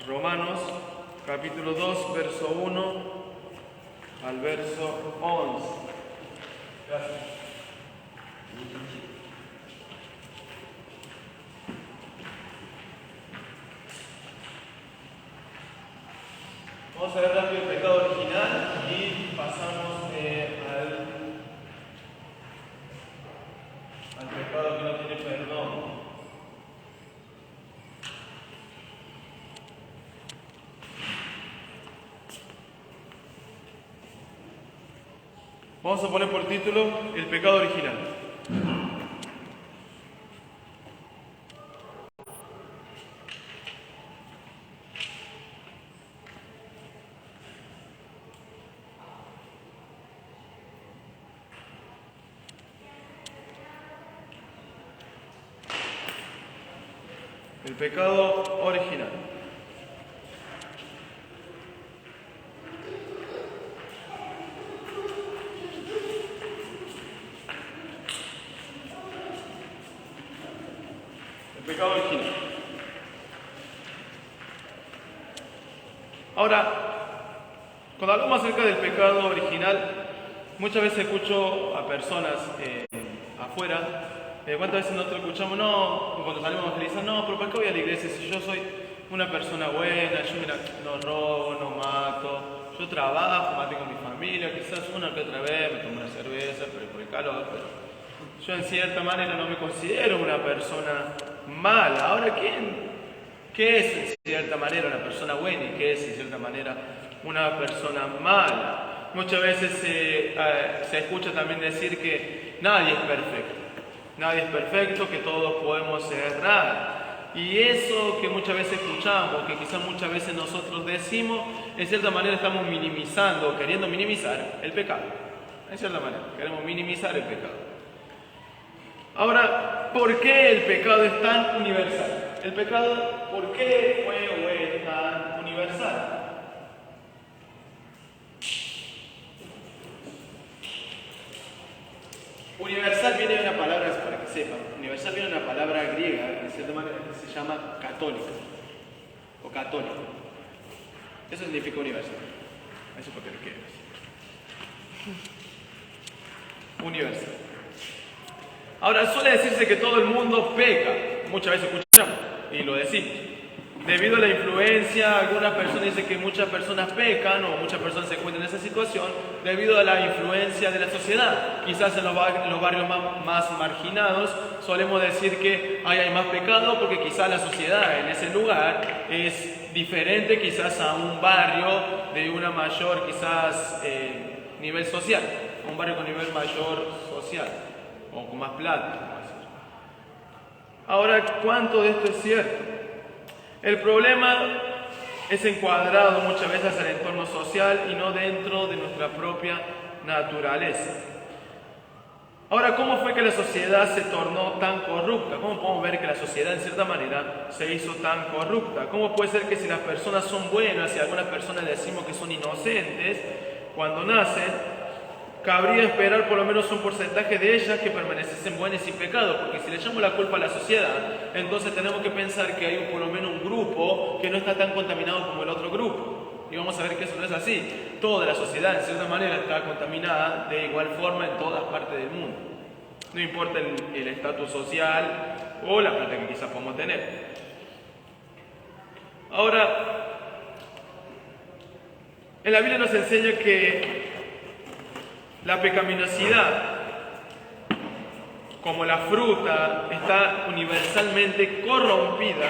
Romanos capítulo 2, verso 1 al verso 11. Gracias. Vamos a ver rápido el pecado original y pasamos al pecado que no tiene perdón. Vamos a poner por título el pecado original. El pecado original. El pecado original. Ahora, cuando hablamos acerca del pecado original, muchas veces escucho a personas afuera. ¿Cuántas veces nosotros escuchamos, no, cuando salimos a evangelizar, no, pero ¿para qué voy a la iglesia si yo soy una persona buena, yo mira, no robo, no mato, yo trabajo, mantengo mi familia, quizás una que otra vez me tomo una cerveza, pero por el calor, pero yo en cierta manera no me considero una persona mala. Ahora, ¿qué es en cierta manera una persona buena y qué es en cierta manera una persona mala? Muchas veces se escucha también decir que nadie es perfecto. Nadie es perfecto, que todos podemos errar. Y eso que muchas veces escuchamos, que quizás muchas veces nosotros decimos, en cierta manera estamos minimizando, queriendo minimizar el pecado. En cierta manera, queremos minimizar el pecado. Ahora, ¿por qué el pecado es tan universal? El pecado, ¿por qué fue o es tan universal? Universal viene de una palabra, para que sepan, universal viene de una palabra griega, de cierta manera, que se llama católica, o católico. Eso significa universal. Eso es lo que quiero decir. Universal. Ahora, suele decirse que todo el mundo peca, muchas veces escuchamos, y lo decimos. Debido a la influencia, algunas personas dicen que muchas personas pecan o muchas personas se encuentran en esa situación debido a la influencia de la sociedad. Quizás en los barrios más marginados solemos decir que hay más pecado porque quizás la sociedad en ese lugar es diferente quizás a un barrio de una mayor nivel social, a un barrio con nivel mayor social o con más plata. Ahora, ¿cuánto de esto es cierto? El problema es encuadrado muchas veces al entorno social y no dentro de nuestra propia naturaleza. Ahora, ¿cómo fue que la sociedad se tornó tan corrupta? ¿Cómo podemos ver que la sociedad en cierta manera se hizo tan corrupta? ¿Cómo puede ser que si las personas son buenas y algunas personas decimos que son inocentes cuando nacen, cabría esperar por lo menos un porcentaje de ellas que permaneciesen buenas y sin pecado, porque si le echamos la culpa a la sociedad, entonces tenemos que pensar que hay por lo menos un grupo que no está tan contaminado como el otro grupo. Y vamos a ver que eso no es así. Toda la sociedad, en cierta manera, está contaminada de igual forma en todas partes del mundo. No importa el estatus social o la plata que quizás podamos tener. Ahora, en la Biblia nos enseña que la pecaminosidad, como la fruta, está universalmente corrompida.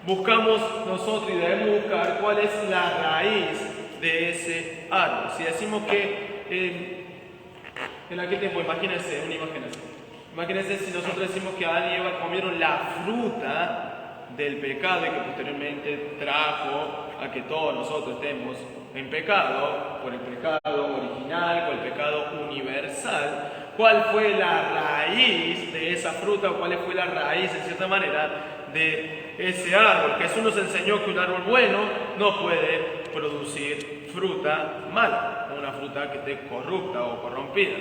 Buscamos nosotros y debemos buscar cuál es la raíz de ese árbol. Si decimos que en aquel tiempo, imagínense, una imagen así. Imagínense si nosotros decimos que Adán y Eva comieron la fruta del pecado y que posteriormente trajo a que todos nosotros estemos en pecado, por el pecado original, por el pecado universal. ¿Cuál fue la raíz de esa fruta o cuál fue la raíz, en cierta manera, de ese árbol? Jesús nos enseñó que un árbol bueno no puede producir fruta mala, una fruta que esté corrupta o corrompida.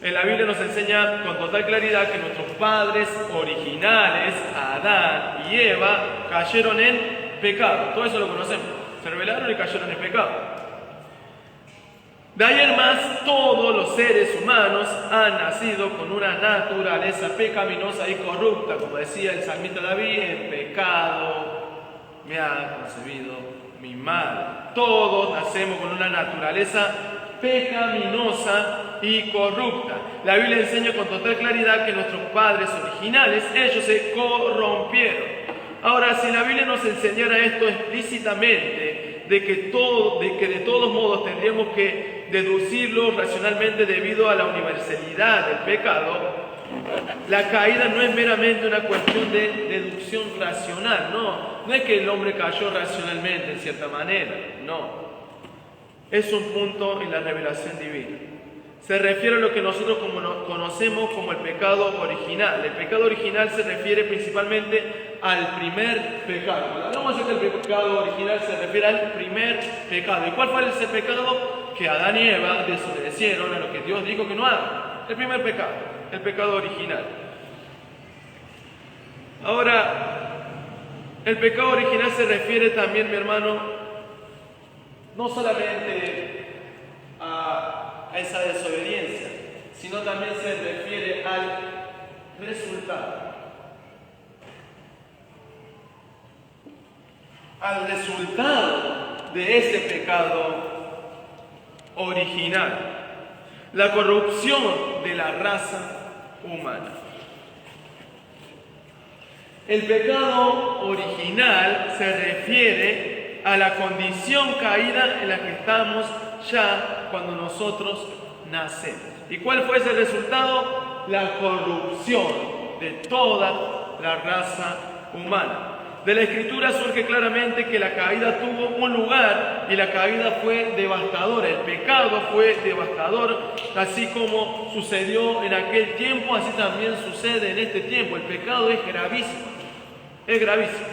En la Biblia nos enseña con total claridad que nuestros padres originales, Adán y Eva, cayeron en pecado. Todo eso lo conocemos. Se rebelaron y cayeron en pecado. De ahí en más, todos los seres humanos han nacido con una naturaleza pecaminosa y corrupta. Como decía el salmista David, en pecado me ha concebido mi madre. Todos nacemos con una naturaleza pecaminosa y corrupta. La Biblia enseña con total claridad que nuestros padres originales, ellos se corrompieron. Ahora, si la Biblia nos enseñara esto explícitamente, de que de todos modos tendríamos que deducirlo racionalmente debido a la universalidad del pecado, la caída no es meramente una cuestión de deducción racional, no es que el hombre cayó racionalmente en cierta manera, no. Es un punto en la revelación divina. Se refiere a lo que nosotros conocemos como el pecado original. El pecado original se refiere principalmente al primer pecado. Cuando hablamos acerca del pecado original se refiere al primer pecado. ¿Y cuál fue ese pecado? Que Adán y Eva desobedecieron a lo que Dios dijo que no hagan. El primer pecado, el pecado original. Ahora, el pecado original se refiere también, mi hermano, no solamente a esa desobediencia, sino también se refiere al resultado. Al resultado de ese pecado original, la corrupción de la raza humana. El pecado original se refiere a la condición caída en la que estamos ya cuando nosotros nacemos. ¿Y cuál fue ese resultado? La corrupción de toda la raza humana. De la Escritura surge claramente que la caída tuvo un lugar y la caída fue devastadora. El pecado fue devastador, así como sucedió en aquel tiempo, así también sucede en este tiempo. El pecado es gravísimo, es gravísimo.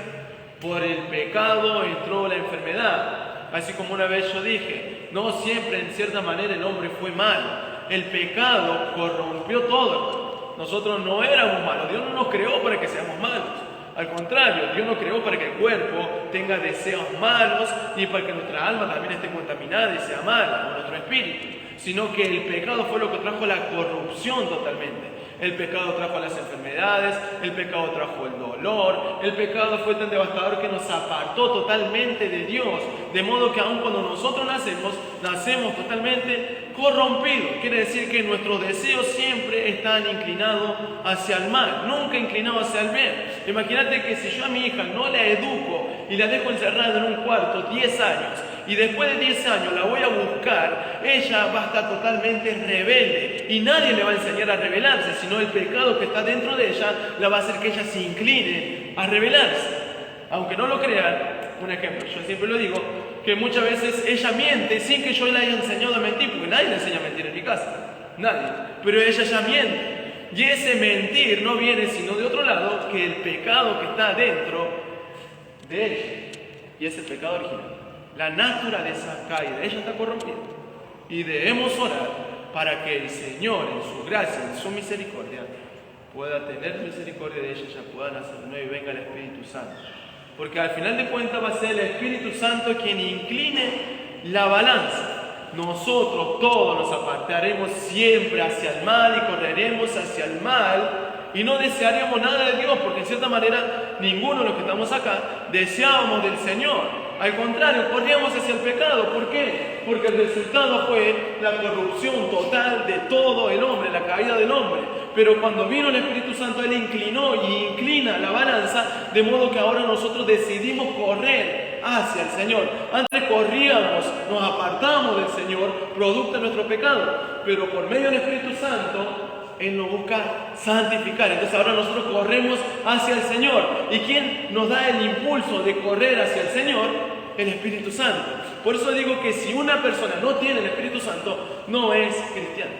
Por el pecado entró la enfermedad. Así como una vez yo dije, no siempre en cierta manera el hombre fue malo. El pecado corrompió todo. Nosotros no éramos malos. Dios no nos creó para que seamos malos. Al contrario, Dios nos creó para que el cuerpo tenga deseos malos y para que nuestra alma también esté contaminada y sea mala, o nuestro espíritu. Sino que el pecado fue lo que trajo la corrupción totalmente. El pecado trajo las enfermedades, el pecado trajo el dolor, el pecado fue tan devastador que nos apartó totalmente de Dios, de modo que aun cuando nosotros nacemos totalmente corrompidos. Quiere decir que nuestros deseos siempre están inclinados hacia el mal, nunca inclinados hacia el bien. Imagínate que si yo a mi hija no la educo y la dejo encerrada en un cuarto 10 años, y después de 10 años la voy a buscar, ella va a estar totalmente rebelde y nadie le va a enseñar a rebelarse, sino el pecado que está dentro de ella la va a hacer que ella se incline a rebelarse. Aunque no lo crean, un ejemplo, yo siempre lo digo, que muchas veces ella miente sin que yo le haya enseñado a mentir, porque nadie le enseña a mentir en mi casa, nadie, pero ella ya miente. Y ese mentir no viene sino de otro lado que el pecado que está dentro de ella, y es el pecado original. La naturaleza caída, ella está corrompida. Y debemos orar para que el Señor, en su gracia, en su misericordia, pueda tener misericordia de ellos, ya puedan hacer nuevo y venga el Espíritu Santo. Porque al final de cuentas va a ser el Espíritu Santo quien incline la balanza. Nosotros todos nos apartaremos siempre hacia el mal y correremos hacia el mal y no desearemos nada de Dios, porque en cierta manera ninguno de los que estamos acá deseábamos del Señor. Al contrario, corríamos hacia el pecado. ¿Por qué? Porque el resultado fue la corrupción total de todo el hombre, la caída del hombre. Pero cuando vino el Espíritu Santo, Él inclinó y inclina la balanza, de modo que ahora nosotros decidimos correr hacia el Señor. Antes corríamos, nos apartamos del Señor, producto de nuestro pecado. Pero por medio del Espíritu Santo, Él nos busca santificar. Entonces ahora nosotros corremos hacia el Señor. ¿Y quién nos da el impulso de correr hacia el Señor? El Espíritu Santo. Por eso digo que si una persona no tiene el Espíritu Santo, no es cristiano.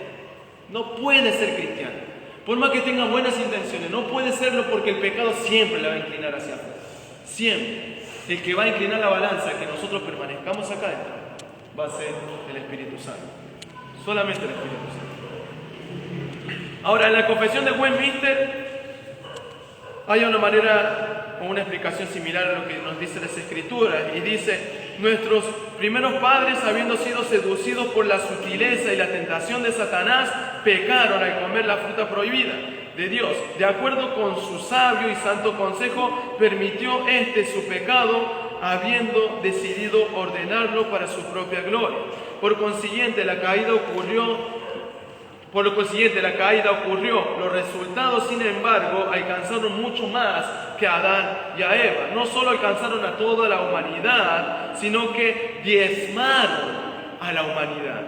No puede ser cristiano. Por más que tenga buenas intenciones, no puede serlo, porque el pecado siempre le va a inclinar hacia afuera. Siempre. El que va a inclinar la balanza, que nosotros permanezcamos acá dentro, va a ser el Espíritu Santo. Solamente el Espíritu Santo. Ahora, en la confesión de Westminster hay una manera o una explicación similar a lo que nos dicen las Escrituras, y dice: nuestros primeros padres, habiendo sido seducidos por la sutileza y la tentación de Satanás, pecaron al comer la fruta prohibida de Dios. De acuerdo con su sabio y santo consejo, permitió su pecado, habiendo decidido ordenarlo para su propia gloria. Por lo consiguiente, la caída ocurrió. Los resultados, sin embargo, alcanzaron mucho más que a Adán y a Eva. No solo alcanzaron a toda la humanidad, sino que diezmaron a la humanidad.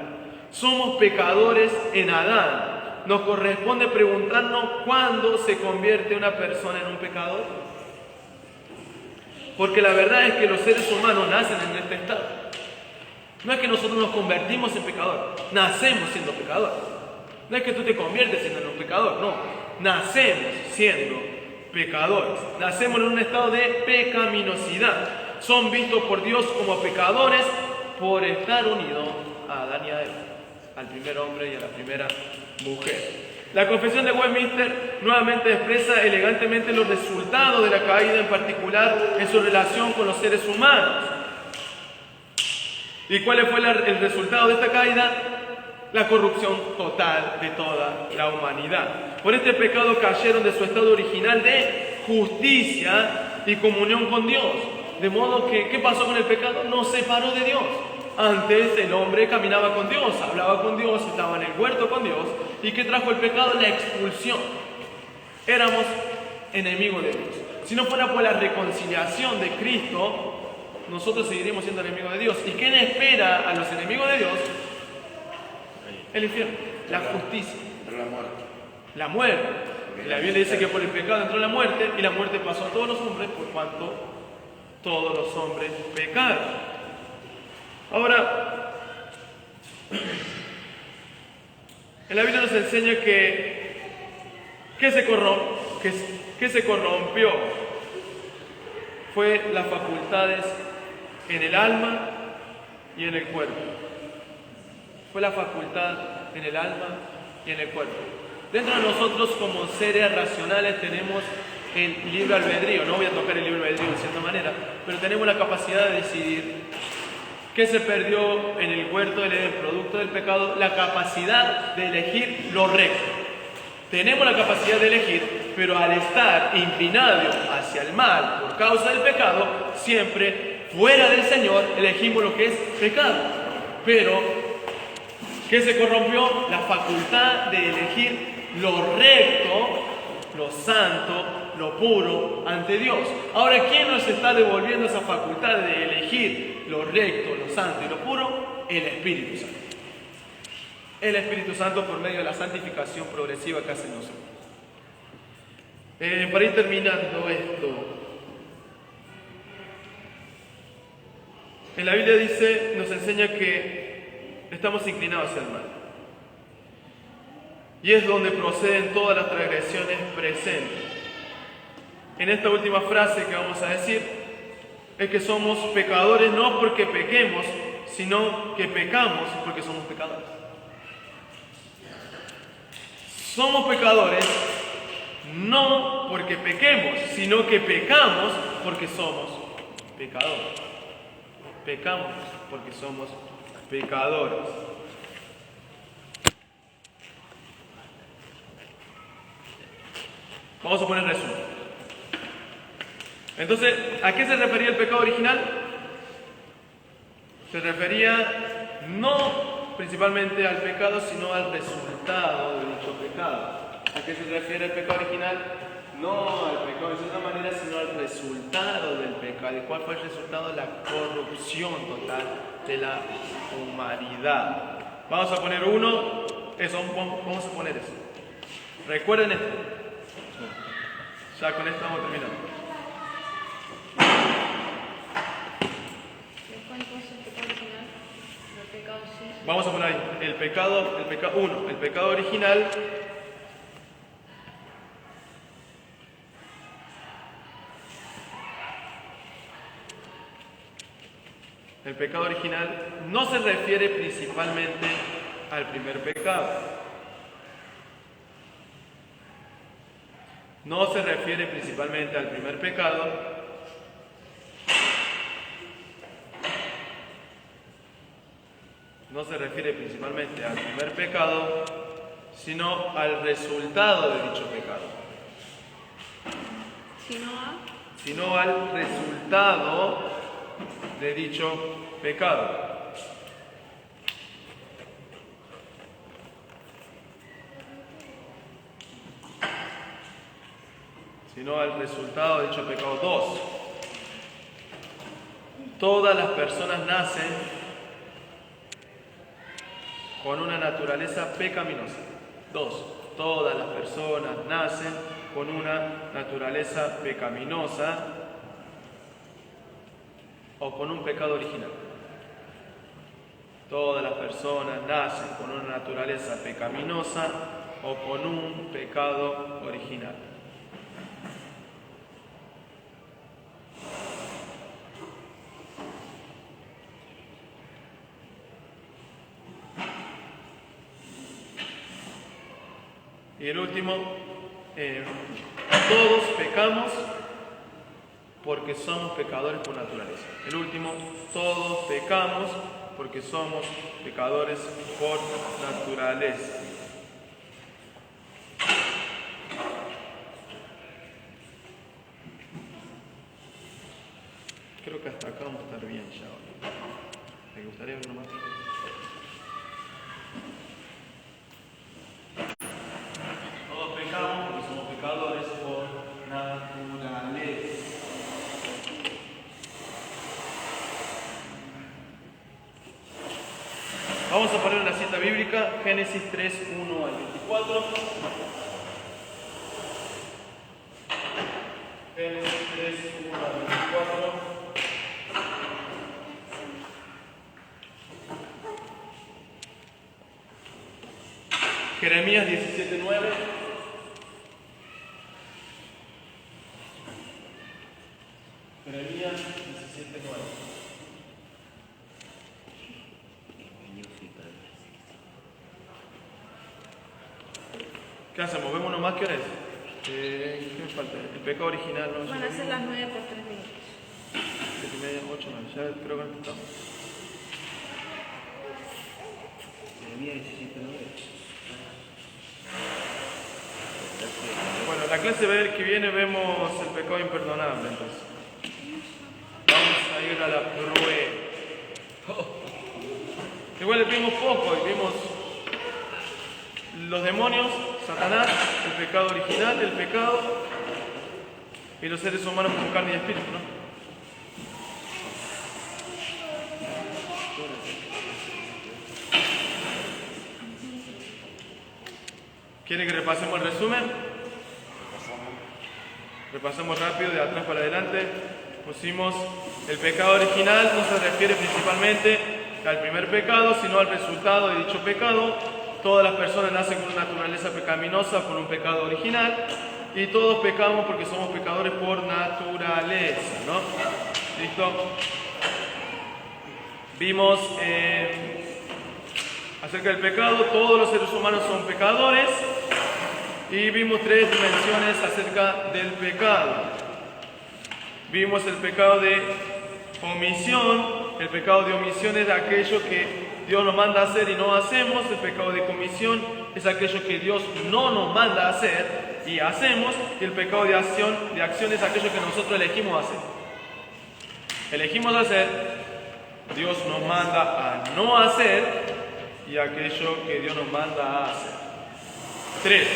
Somos pecadores en Adán. Nos corresponde preguntarnos cuándo se convierte una persona en un pecador. Porque la verdad es que los seres humanos nacen en este estado. No es que nosotros nos convertimos en pecadores, nacemos siendo pecadores. No es que tú te conviertes en un pecador, no. Nacemos siendo pecadores. Nacemos en un estado de pecaminosidad. Son vistos por Dios como pecadores por estar unidos a Adán y a Eva, al primer hombre y a la primera mujer. La confesión de Westminster nuevamente expresa elegantemente los resultados de la caída, en particular en su relación con los seres humanos. ¿Y cuál fue el resultado de esta caída? La corrupción total de toda la humanidad. Por este pecado cayeron de su estado original de justicia y comunión con Dios. De modo que, ¿qué pasó con el pecado? Nos separó de Dios. Antes el hombre caminaba con Dios, hablaba con Dios, estaba en el huerto con Dios. ¿Y qué trajo el pecado? La expulsión. Éramos enemigos de Dios. Si no fuera por la reconciliación de Cristo, nosotros seguiríamos siendo enemigos de Dios. ¿Y quién espera a los enemigos de Dios? El infierno, la justicia, la muerte. La Biblia dice que por el pecado entró la muerte, y la muerte pasó a todos los hombres por cuanto todos los hombres pecaron. Ahora, en la Biblia nos enseña que se corrompió fue las facultades en el alma y en el cuerpo. Fue la facultad en el alma y en el cuerpo. Dentro de nosotros, como seres racionales, tenemos el libre albedrío. No voy a tocar el libre albedrío de cierta manera, pero tenemos la capacidad de decidir. ¿Qué se perdió en el huerto del Edén, producto del pecado? La capacidad de elegir lo recto. Tenemos la capacidad de elegir, pero al estar inclinados hacia el mal por causa del pecado, siempre fuera del Señor elegimos lo que es pecado. Pero ¿qué se corrompió? La facultad de elegir lo recto, lo santo, lo puro ante Dios. Ahora, ¿quién nos está devolviendo esa facultad de elegir lo recto, lo santo y lo puro? El Espíritu Santo. El Espíritu Santo, por medio de la santificación progresiva que hace en nosotros. Para ir terminando esto, en la Biblia nos enseña que estamos inclinados hacia el mal. Y es donde proceden todas las transgresiones presentes. En esta última frase que vamos a decir, es que somos pecadores no porque pequemos, sino que pecamos porque somos pecadores. somos pecadores no porque pequemos, sino que pecamos porque somos pecadores. Pecamos porque somos pecadores. Vamos a poner resumen. Entonces, ¿a qué se refería el pecado original? Se refería no principalmente al pecado, sino al resultado de dicho pecado. ¿A qué se refiere el pecado original? No al pecado de una manera, sino al resultado del pecado. ¿Y cuál fue el resultado? La corrupción total de la humanidad. Vamos a poner uno, vamos a poner eso. Recuerden esto. Ya con esto vamos terminando. ¿Cuál cosa es el pecado original? El pecado sí. Vamos a poner ahí el pecado original. El pecado original no se refiere principalmente al primer pecado. No se refiere principalmente al primer pecado, no se refiere principalmente al primer pecado, sino al resultado de dicho pecado. Sino al resultado de dicho pecado. Sino al resultado de dicho pecado. 2. Todas las personas nacen con una naturaleza pecaminosa. 2. Todas las personas nacen con una naturaleza pecaminosa o con un pecado original. Todas las personas nacen con una naturaleza pecaminosa o con un pecado original. Y el último, todos pecamos porque somos pecadores por naturaleza. El último, todos pecamos porque somos pecadores por naturaleza. Creo que hasta acá vamos a estar bien ya. ¿Me gustaría ver uno más? Todos pecamos porque somos pecadores por naturaleza. Vamos a poner una cita bíblica, Génesis 3, 1 al 24. Génesis 3, 1 al 24. Jeremías 17, 9. Jeremías 17, 9. ¿Qué hacemos? ¿Vemos uno más? ¿Qué hora es? ¿Qué me falta? El pecado original, ¿no? Van a ser las 9 por 3 minutos. 7:30, 8, 9. Ya creo que no estamos. Jeremías 17:9. Bueno, la clase que viene vemos el pecado imperdonable, entonces. Vamos a ir a la prueba. Igual le vimos poco y vimos los demonios, Satanás, el pecado original, el pecado y los seres humanos como carne y espíritu, ¿no? ¿Quiere que repasemos el resumen? Repasemos rápido, de atrás para adelante. Pusimos el pecado original, no se refiere principalmente al primer pecado, sino al resultado de dicho pecado. Todas las personas nacen con una naturaleza pecaminosa, con un pecado original, y todos pecamos porque somos pecadores por naturaleza, ¿no? ¿Listo? Vimos acerca del pecado, todos los seres humanos son pecadores, Y vimos tres dimensiones acerca del pecado. Vimos el pecado de omisión. El pecado de omisión es aquello que Dios nos manda a hacer y no hacemos. El pecado de comisión es aquello que Dios no nos manda a hacer y hacemos. Y el pecado de acción es aquello que nosotros elegimos hacer. Elegimos hacer, Dios nos manda a no hacer, y aquello que Dios nos manda a hacer. 3.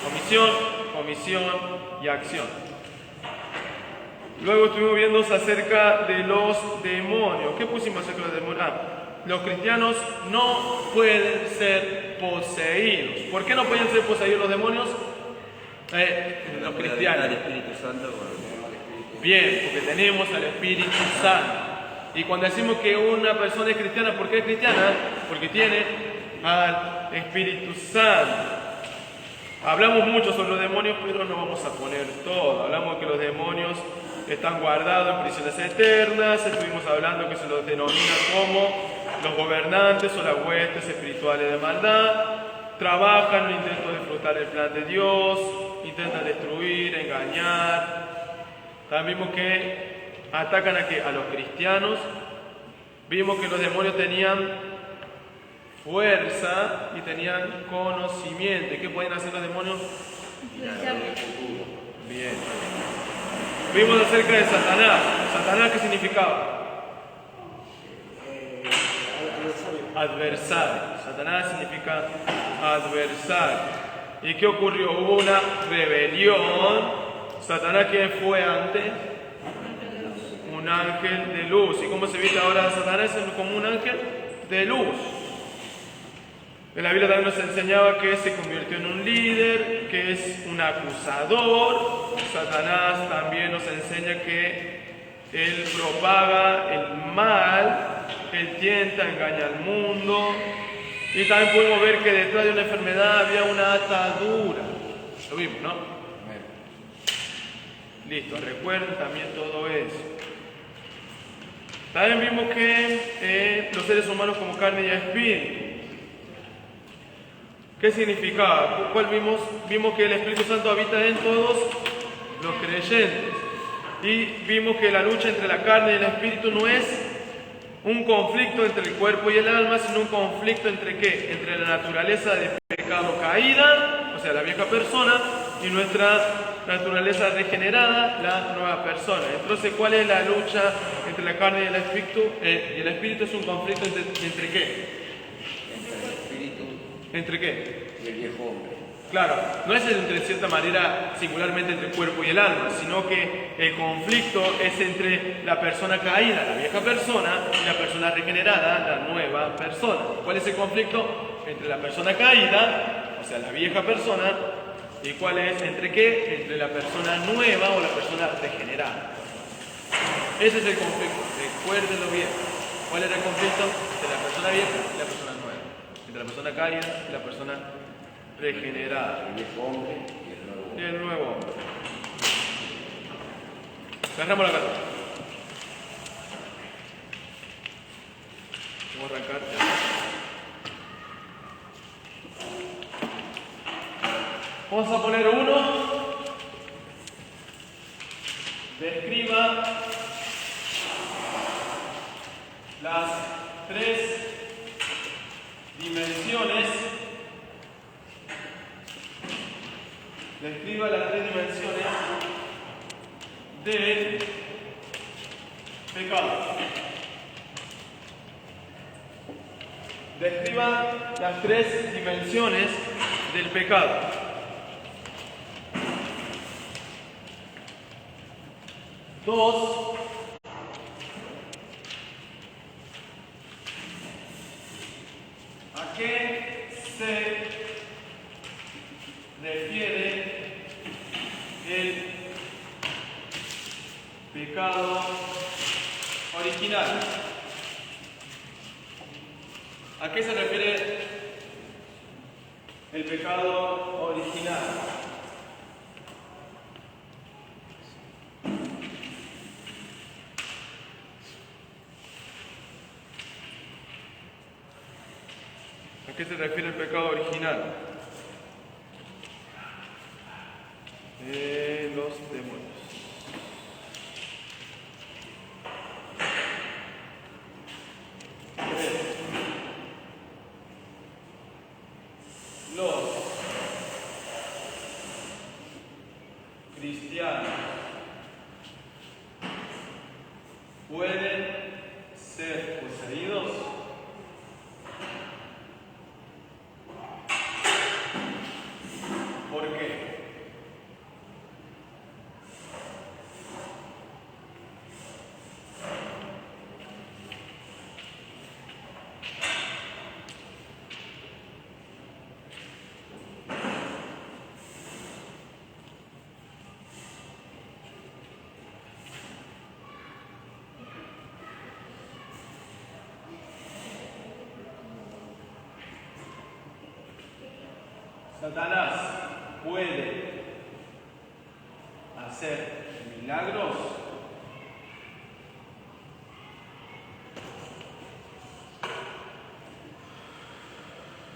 Omisión, comisión y acción. Luego estuvimos viendo acerca de los demonios. ¿Qué pusimos acerca de los demonios? Los cristianos no pueden ser poseídos. ¿Por qué no pueden ser poseídos los demonios? Los cristianos. Al Espíritu Santo. Bien, porque tenemos al Espíritu Santo. Y cuando decimos que una persona es cristiana, ¿por qué es cristiana? Porque tiene al Espíritu Santo. Hablamos mucho sobre los demonios, pero no vamos a poner todo. Hablamos que los demonios están guardados en prisiones eternas. Estuvimos hablando que se los denomina como los gobernantes o las huestes espirituales de maldad. Trabajan en intento de disfrutar el plan de Dios, intentan destruir, engañar. También vimos que atacan a los cristianos. Vimos que los demonios tenían fuerza y tenían conocimiento. ¿Qué pueden hacer los demonios? Bien. Vimos acerca de Satanás. ¿Satanás qué significaba? Adversario. Satanás significa adversario. ¿Y qué ocurrió? Hubo una rebelión. Satanás, ¿quién fue antes? Un ángel de luz. ¿Y cómo se viste ahora Satanás? Como un ángel de luz. En la Biblia también nos enseñaba que se convirtió en un líder, que es un acusador. Satanás también nos enseña que él propaga el mal, él tienta, engaña al mundo. Y también podemos ver que detrás de una enfermedad había una atadura. Lo vimos, ¿no? Listo, recuerden también todo eso. También vimos que los seres humanos como carne y espíritu. ¿Qué significaba? ¿Cuál vimos? Vimos que el Espíritu Santo habita en todos los creyentes. Y vimos que la lucha entre la carne y el espíritu no es un conflicto entre el cuerpo y el alma, sino un conflicto entre ¿qué? Entre la naturaleza de pecado caída, o sea, la vieja persona, y nuestra naturaleza regenerada, la nueva persona. Entonces, ¿cuál es la lucha entre la carne y el espíritu? Y el espíritu es un conflicto entre ¿qué? ¿Entre qué? Y el viejo hombre. Claro, no es entre cierta manera singularmente entre el cuerpo y el alma, sino que el conflicto es entre la persona caída, la vieja persona, y la persona regenerada, la nueva persona. ¿Cuál es el conflicto? Entre la persona caída, o sea, la vieja persona, y cuál es entre qué? Entre la persona nueva o la persona regenerada. Ese es el conflicto, recuérdenlo bien. ¿Cuál era el conflicto? Entre la persona vieja y la persona nueva. Entre la persona caída y la persona regenerada. El viejo hombre y el nuevo hombre. Y el nuevo hombre. Cerramos la carta. Vamos a arrancar. Vamos a poner uno. Describa las tres dimensiones. Describa las tres dimensiones del pecado. Describa las tres dimensiones del pecado. 2. ¿A qué se refiere el pecado original? ¿A qué se refiere el pecado original? ¿A qué se refiere el pecado original? los demonios. Los cristianos pueden ser poseídos. ¿Por qué? Satanás puede hacer milagros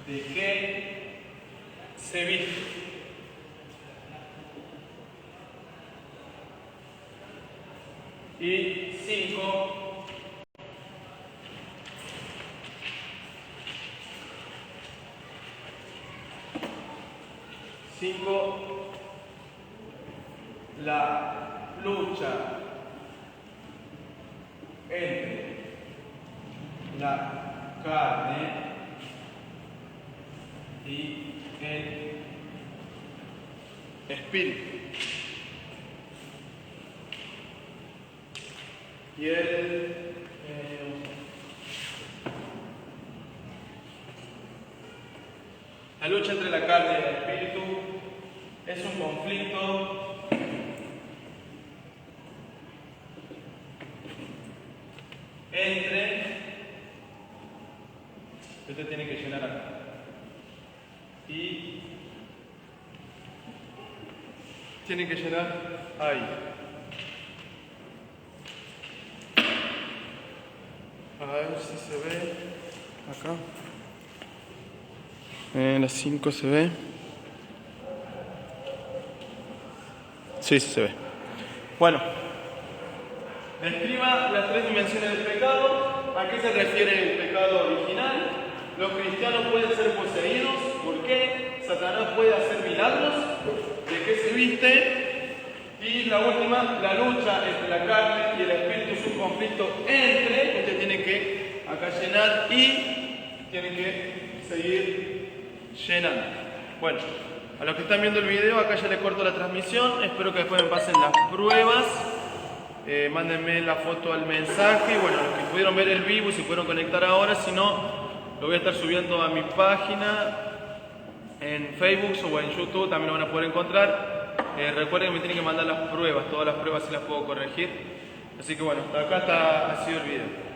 de qué se viste. Y 5. La lucha entre la carne y el espíritu. Y la lucha entre la carne y el espíritu es un conflicto entre, usted tiene que llenar acá, y tiene que llenar ahí. A ver si se ve acá. En las 5 se ve. Sí, se ve. Bueno, describa las 3 dimensiones del pecado. ¿A qué se refiere el pecado original? Los cristianos pueden ser poseídos. ¿Por qué? Satanás puede hacer milagros. ¿De qué se viste? Y la última, la lucha entre la carne y el espíritu es un conflicto entre. Usted tiene que acá llenar y tiene que seguir llenando. Bueno, a los que están viendo el video, acá ya les corto la transmisión. Espero que después me pasen las pruebas. Mándenme la foto al mensaje. Bueno, los que pudieron ver el vivo y se pudieron conectar ahora, si no, lo voy a estar subiendo a mi página en Facebook o en YouTube, también lo van a poder encontrar. Recuerden que me tienen que mandar las pruebas, todas las pruebas sí las puedo corregir. Así que bueno, hasta acá ha sido el video.